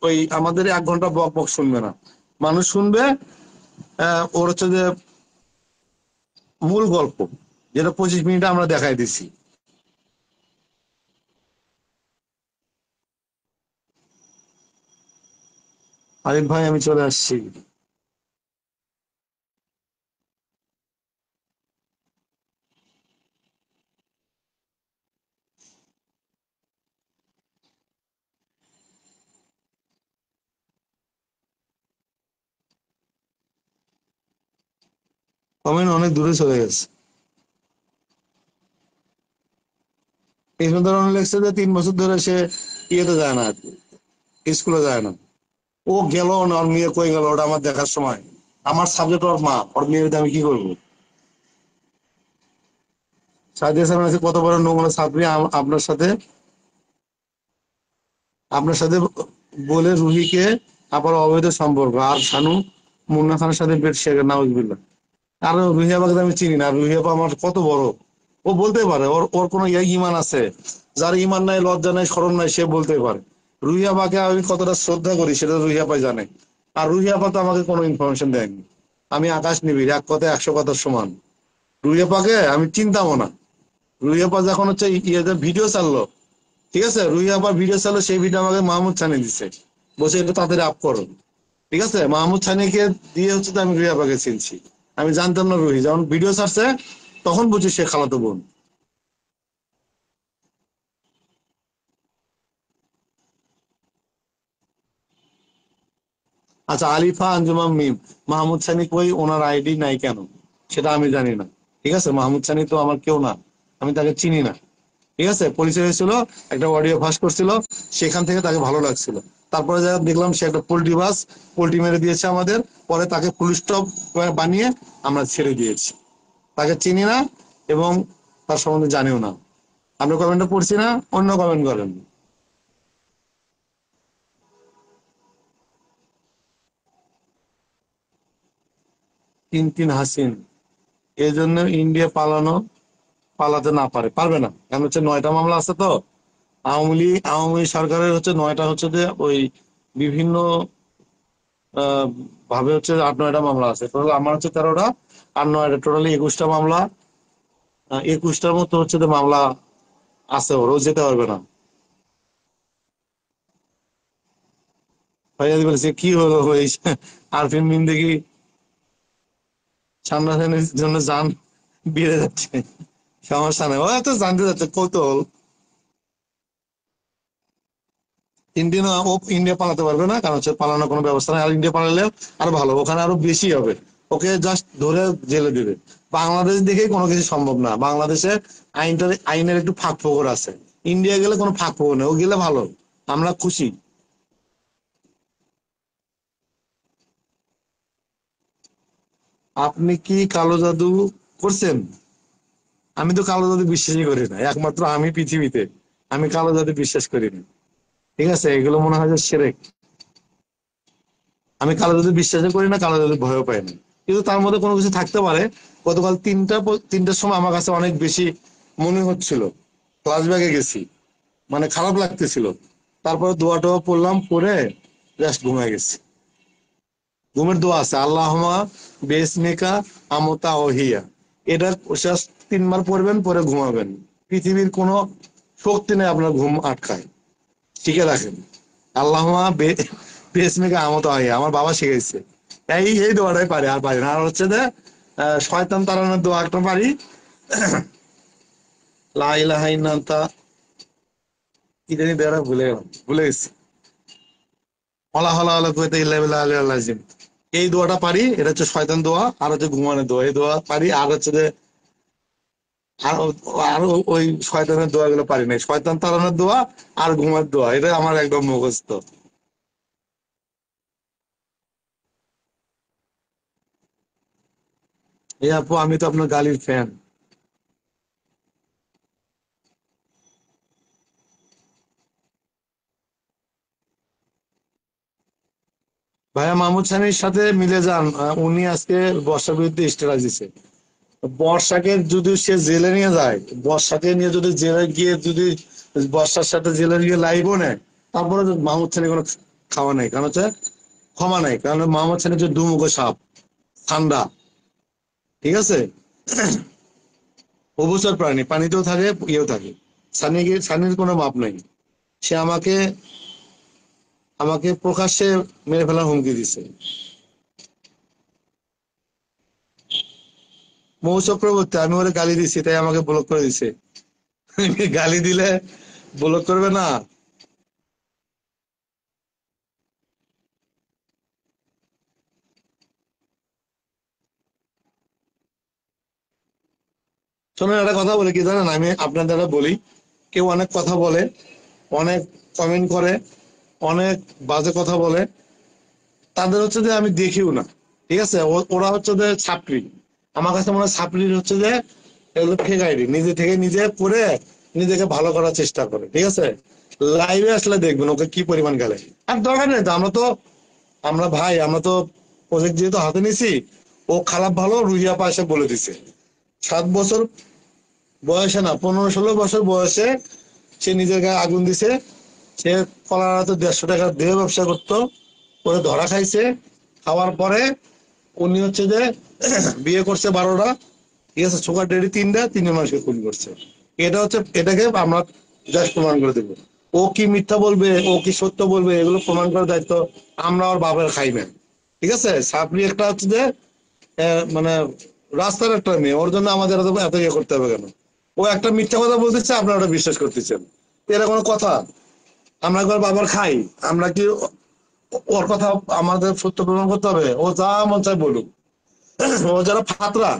ওই আমাদের 1 ঘন্টা বক বক শুনবে না, মানুষ শুনবে ওর হচ্ছে যে মূল গল্প, যেটা 25 মিনিটে আমরা দেখাই দিছি। আরিফ ভাই, আমি চলে আসছি। কমেন্ট অনেক দূরে চলে গেছে। এই ধরনের লেগছে যে 3 বছর ধরে সে ইয়েতে যায় না, স্কুলে যায় না। ও গেল না, ওর মেয়ে কই গেল, ওটা আমার দেখার সময়। আমার সাবজেক্ট ওর মা, ওর মেয়ের আমি কি করবো? সাইদ হাসান আছে, কত বড় নোংরা ছাত্রী আপনার সাথে আপনার সাথে বলে রুহিকে আবার অবৈধ সম্পর্ক, আর শানু মুন্না খানের সাথে বেড শেয়ার, নাউজুবিল্লাহ। আর রুহি আপাকে আমি চিনি না, রুহি আপা আমার কত বড়, ও বলতে পারে, ওর ওর কোনো ইমান আছে। যার ইমান নাই, লজ্জা নাই, শরম নাই, সে বলতে পারে। রুহি আপাকে আমি কতটা শ্রদ্ধা করি সেটা রুহি আপাই জানে। আর রুহি আপা তো আমাকে কোনো ইনফরমেশন দেয়নি। আমি আকাশ নিবিড়, এক কথায় 100 কথার সমান। রুহি আপাকে আমি চিন্তামও না। রুহি আপা যখন হচ্ছে ইয়েতে ভিডিও ছাড়লো, ঠিক আছে, রুহি আপার ভিডিও ছাড়লো, সেই ভিডিও আমাকে মাহমুদ ছানি দিচ্ছে, বলছে এটা তাদের আপ করো। ঠিক আছে, মাহমুদ ছানিকে দিয়ে হচ্ছে তো আমি রুহি আপাকে চিনছি। আমি জানতাম না রুহি, যখন ভিডিও ছাড়ছে তখন বুঝি সে খালাতো বোন। আচ্ছা, আলিফা আঞ্জুমান মিম, মাহমুদ সানি কই, ওনার আইডি নাই কেন সেটা আমি জানি না। ঠিক আছে, মাহমুদ সানি তো আমার কেউ না, আমি তাকে চিনি না। ঠিক আছে, পরিচয় হয়েছিল, একটা অডিও ফাঁস করছিল, সেখান থেকে তাকে ভালো লাগছিল। তারপরে যা দেখলাম সে একটা পোল্ট্রি বাস, পোল্ট্রি মেরে দিয়েছে আমাদের, পরে তাকে ফুল স্টপ বানিয়ে আমরা ছেড়ে দিয়েছি। তাকে চিনি না এবং তার সম্বন্ধে জানিও না। আমরা কমেন্টটা পড়ছি না, অন্য কমেন্ট করেন। তিন তিন হাসিন, এই জন্য ইন্ডিয়া পালাতে না পারবে না, কারণ হচ্ছে 9টা মামলা আছে তো। আওয়ামী সরকারের হচ্ছে 9টা হচ্ছে যে ওই বিভিন্ন আহ, ভাবে হচ্ছে 8-9টা মামলা আছে, টোটাল আমার হচ্ছে 13টা, আর 9টা, টোটালি 21টা মামলা। 21টার মতো হচ্ছে যে মামলা আছে, ওরও যেতে পারবে না। ভাইয়া বলেছে কি হলো ওই আরফিন মিম দেখি সামনা সামনির জন্য যান বেড়ে যাচ্ছে। সমস্যা নেই, ও তো জানতে যাচ্ছে কৌতূহল। ইন্ডিয়া পালাতে পারবে না, কারণ হচ্ছে পালানোর কোনো ব্যবস্থা নেই। আর ইন্ডিয়া পালালে আরো ভালো, ওখানে আরো বেশি হবে, ওকে জাস্ট ধরে জেলে দিবে। বাংলাদেশ দেখেই কোনো কিছু সম্ভব না, বাংলাদেশে আইনের একটু ফাঁক ফোকর আছে। ইন্ডিয়া গেলে কোনো ফাঁক ফোকর নেই, ও গেলে ভালো, আমরা খুশি। আপনি কি কালো জাদু করছেন? আমি তো কালো জাদু বিশ্বাসই করি না, একমাত্র আমি পৃথিবীতে আমি কালো জাদু বিশ্বাস করি না। ঠিক আছে, এগুলো মনে হয় যে শিরক। আমি কালো জাদু বিশ্বাসও করি না, কালো জাদু ভয়ও পাই না। কিন্তু তার মধ্যে কোনো কিছু থাকতে পারে। গতকাল তিনটার সময় আমার কাছে অনেক বেশি মনে হচ্ছিল, ক্লাস ব্যাগে গেছি, মানে খারাপ লাগতেছিল। তারপরে দোয়া টোয়া পড়লাম, পরে জাস্ট ঘুমায় গেছি। ঘুমের দোয়া আছে, আল্লাহুম্মা বিসমিকা আমতা ওহিয়া, এটা জাস্ট 3 বার পড়বেন, পরে ঘুমাবেন। পৃথিবীর কোনো শক্তি নেই আপনার ঘুম আটকায়, শিখে রাখেন। আল্লাহুম্মা বিসমিকা আমতা ওহিয়া, আমার বাবা শিখাইছে। এই দোয়াটাই পারি, আর পারি না। আর হচ্ছে যে শয়তান তাড়ানোর দোয়া একটা পারি, লা ইলাহা ইল্লা আনতা, কি জানি দেওয়াটা ভুলে গেছি, ওয়ালা হাওলা ওয়ালা কুওয়াতা ইল্লা বিল্লাহ আলিয়্যিল আযীম। এই দোয়াটা পারি, এটা হচ্ছে শয়তান দোয়া। আর হচ্ছে ঘুমানোর দোয়া, এই দোয়া পারি। আর হচ্ছে যে আর আর ওই শয়তানের দোয়া গুলো পারি না, শয়তান তাড়ানোর দোয়া আর ঘুমার দোয়া, এটা আমার একদম মুখস্থ। এই আপু, আমি তো আপনার গালির ফ্যান। ভাইয়া মাহমুদ সানির সাথে মিলে যান, উনি আজকে বর্ষার বিরুদ্ধে স্ট্যাটাস দিছে। বর্ষাকে যদি সে জেলে নিয়ে যায়, বর্ষাকে নিয়ে যদি জেলে গিয়ে যদি বর্ষার সাথে জেলে গিয়ে লাইভও নেয়, তারপরে তো মাহমুদ সানি কোনো খাওয়া নাই, কারণ হচ্ছে ক্ষমা নাই, কারণ মোহাম্মদ সানি হচ্ছে দুমুখো সাপ, ঠান্ডা। ঠিক আছে, অবসর প্রাণী, পানিতেও থাকে, ইয়েও থাকে। সানির কোনো মাপ নাই। সে আমাকে আমাকে প্রকাশ্যে মেরে ফেলার হুমকি দিছে। মৌ চক্রবর্তী, আমি ওরে গালি দিছি তাই আমাকে ব্লক করে দিছে। গালি দিলে ব্লক করবে না? শোনেন, একটা কথা বলে কি জানেন, আমি আপনাদের বলি, কেউ অনেক কথা বলে, অনেক কমেন্ট করে, অনেক বাজে কথা বলে, তাদের হচ্ছে যে আমি দেখিও না। ঠিক আছে, ওরা হচ্ছে যে ছাপড়ি। আমার কাছে মনে হয় ছাপড়ির হচ্ছে যে এগুলো ফেক আইডি, নিজে থেকে নিজে পড়ে নিজেকে ভালো করার চেষ্টা করে। ঠিক আছে, লাইভে আসলে দেখবেন ওকে কি পরিমাণ গালে। আর দরকার নেই তো, আমরা ভাই, আমরা তো প্রজেক্ট যেহেতু হাতে নিছি, ও খারাপ ভালো রুহিয়া পাশে বলে দিছে। 7 বছর বয়সে না, 15-16 বছর বয়সে সে নিজের গায়ে আগুন দিছে। সে কলারাতে 150 টাকা দেহ ব্যবসা করতো, করে ধরা খাইছে। খাওয়ার পরে উনি হচ্ছে যে বিয়ে করছে 12টা, ঠিক আছে, সুগার ডেডি 3টা, 3জন মানুষকে খুন করছে। এটা হচ্ছে, এটাকে আমরা জাস্ট প্রমাণ করে দেবো। ও কি মিথ্যা বলবে, ও কি সত্য বলবে, এগুলো প্রমাণ করার দায়িত্ব আমরা ওর বাবার খাইবেন। ঠিক আছে, সাপড়ি একটা হচ্ছে যে মানে রাস্তার একটা মেয়ে, ওর জন্য আমাদের এত এত ইয়ে করতে হবে কেন? ও একটা মিথ্যা কথা বলতেছে, আপনারা ওটা বিশ্বাস করতেছেন, এটা কোনো কথা? আমরা একবার বাবার খাই, আমরা কি ওর কথা আমাদের সত্য প্রমাণ করতে হবে? ও যা মন চায় বলুক। ও যারা ফাতরা,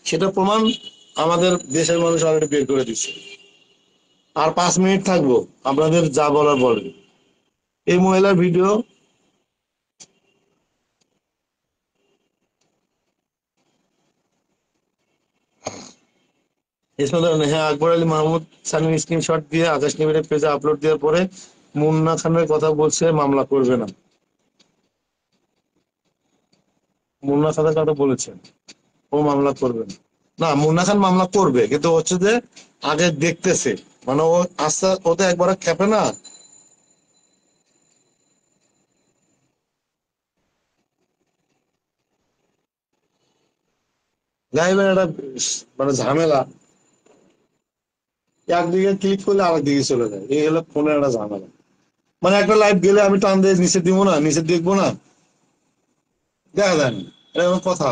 সেটা প্রমাণ আমাদের দেশের মানুষ অলরেডি বের করে দিচ্ছে। আর 5 মিনিট থাকবো, আপনাদের যা বলার বলেন। এই মহিলার ভিডিও, হ্যাঁ, আকবর আলী মাহমুদ সানির স্ক্রিনশট দিয়ে আকাশ নিবিড়ের পেজে আপলোড দেওয়ার পরে মুন্না খানের কথা বলছে মামলা করবে না। মুন্না খানের কথা বলেছেন, ও মামলা করবে না। না, মুন্না খান মামলা করবে, কিন্তু হচ্ছে যে আগে দেখতেছে, মানে ও আস্তে, ও তো একবার খেপে না। লাইভের একটা মানে ঝামেলা, একদিকে ক্লিক করলে আরেক দিকে চলে যায়, এই হলো ফোনের একটা ঝামেলা। মানে একটা লাইভ গেলে আমি টান দিয়ে নিচে দিব না, নিচে দেখবো না, দেখা যায় না, এটা কোনো কথা?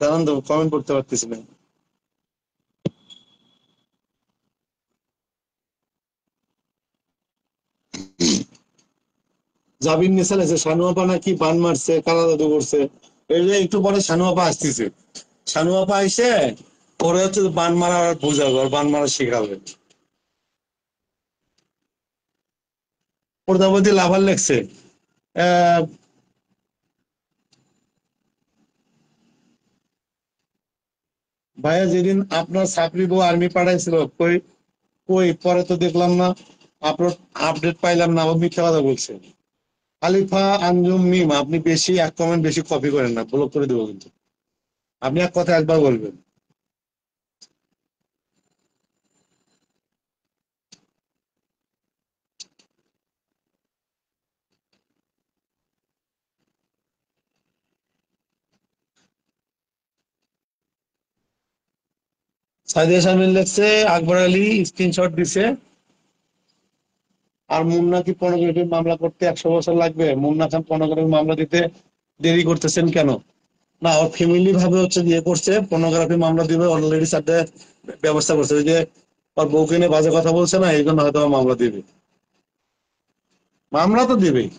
জানান তো, কমেন্ট করতে পারতেছি না। জাবির নিসাল আছে, শানুয়াপা নাকি বান মারছে, কালা জাদু করছে। এই যে একটু পরে শানুয়াপা আসতেছে, শানুয়াপা এসে ওরে হচ্ছে বান মারা আর বোঝাবে, আর বান মারা শেখাবে। প্রজাপতি লাভার লেগছে, আহ, ভাইয়া যেদিন আপনার সাপরি বউ আর্মি পাঠাইছিল, কই কই পরে তো দেখলাম না, আপলোড আপডেট পাইলাম না, ও মিথ্যা কথা বলছে। আলিফা আঞ্জুম মিম, আপনি বেশি এক কমেন্ট বেশি কপি করেন না, ব্লক করে দেবো কিন্তু। আপনি এক কথা একবার বলবেন। সাইদিয়া শামিল লেখছে, আকবর আলী স্ক্রিনশট দিছে। আর মুন্না কি পর্নোগ্রাফির মামলা করতে 100 বছর লাগবে? মুন্না খান পর্নোগ্রাফির মামলা দিতে দেরি করতেছেন কেন? না, ওর ফ্যামিলি ভাবে হচ্ছে বিয়ে করছে, পর্নোগ্রাফি মামলা দিবে, অলরেডি সাথে ব্যবস্থা করছে। ওই যে ওর বউকে নিয়ে বাজে কথা বলছে না, এই জন্য হয়তো মামলা দিবে। মামলা তো দিবেই।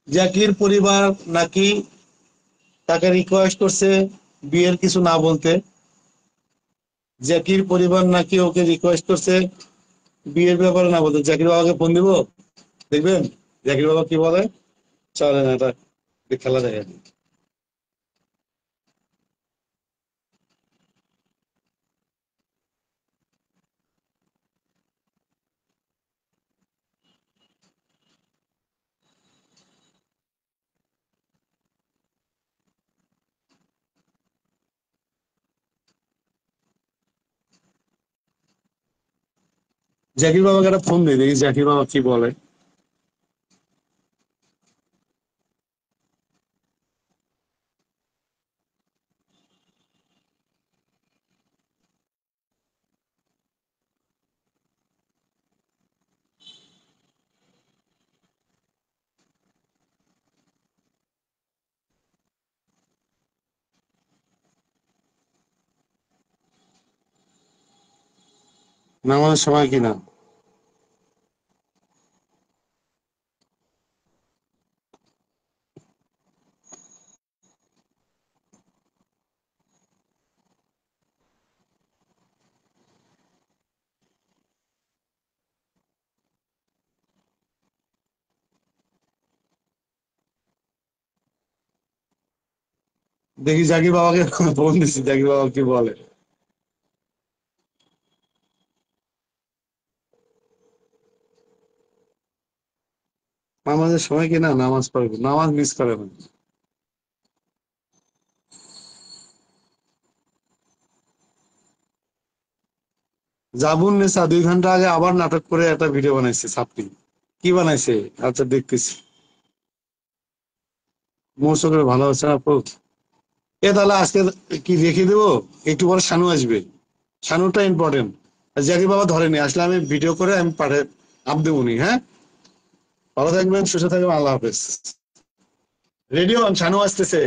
জাকির পরিবার নাকি তাকে রিকোয়েস্ট করছে বিয়ের কিছু না বলতে। জাকির পরিবার নাকি ওকে রিকোয়েস্ট করছে বিয়ের ব্যাপারে না বলতে। জাকির বাবাকে ফোন দিব, দেখবেন জাকির বাবা কি বলে। চলেন এটা খেলা যায়। জাকির বাবাকে একটা ফোন দিয়ে দেখি জাকির বাবা কি বলে। নামানোর সময় কিনা। দেখি জাকির বাবাকে ফোন দিচ্ছি, জাকির বাবা কি বলে। আমাদের সময় কি না নামাজ পড়বে, নামাজ মিস করে না। জাবুন নেশা 2 ঘন্টা আগে আবার নাটক করে একটা ভিডিও বানাইছে সাপটি। কি বানাইছে? আচ্ছা দেখতেছি। মৌসুমের ভালো হচ্ছে না প্রুফ। তাহলে আজকে কি রেখে দেবো, একটু পরে শানু আসবে, শানুটা ইম্পর্টেন্ট। জাকির বাবা ধরেনি, আসলে আমি ভিডিও করে আমি পাঠে আপ দেবনি। হ্যাঁ, ভালো থাকবেন, সুস্থ থাকবেন, আল্লাহ হাফেজ। রেডিও শানু আসতেছে।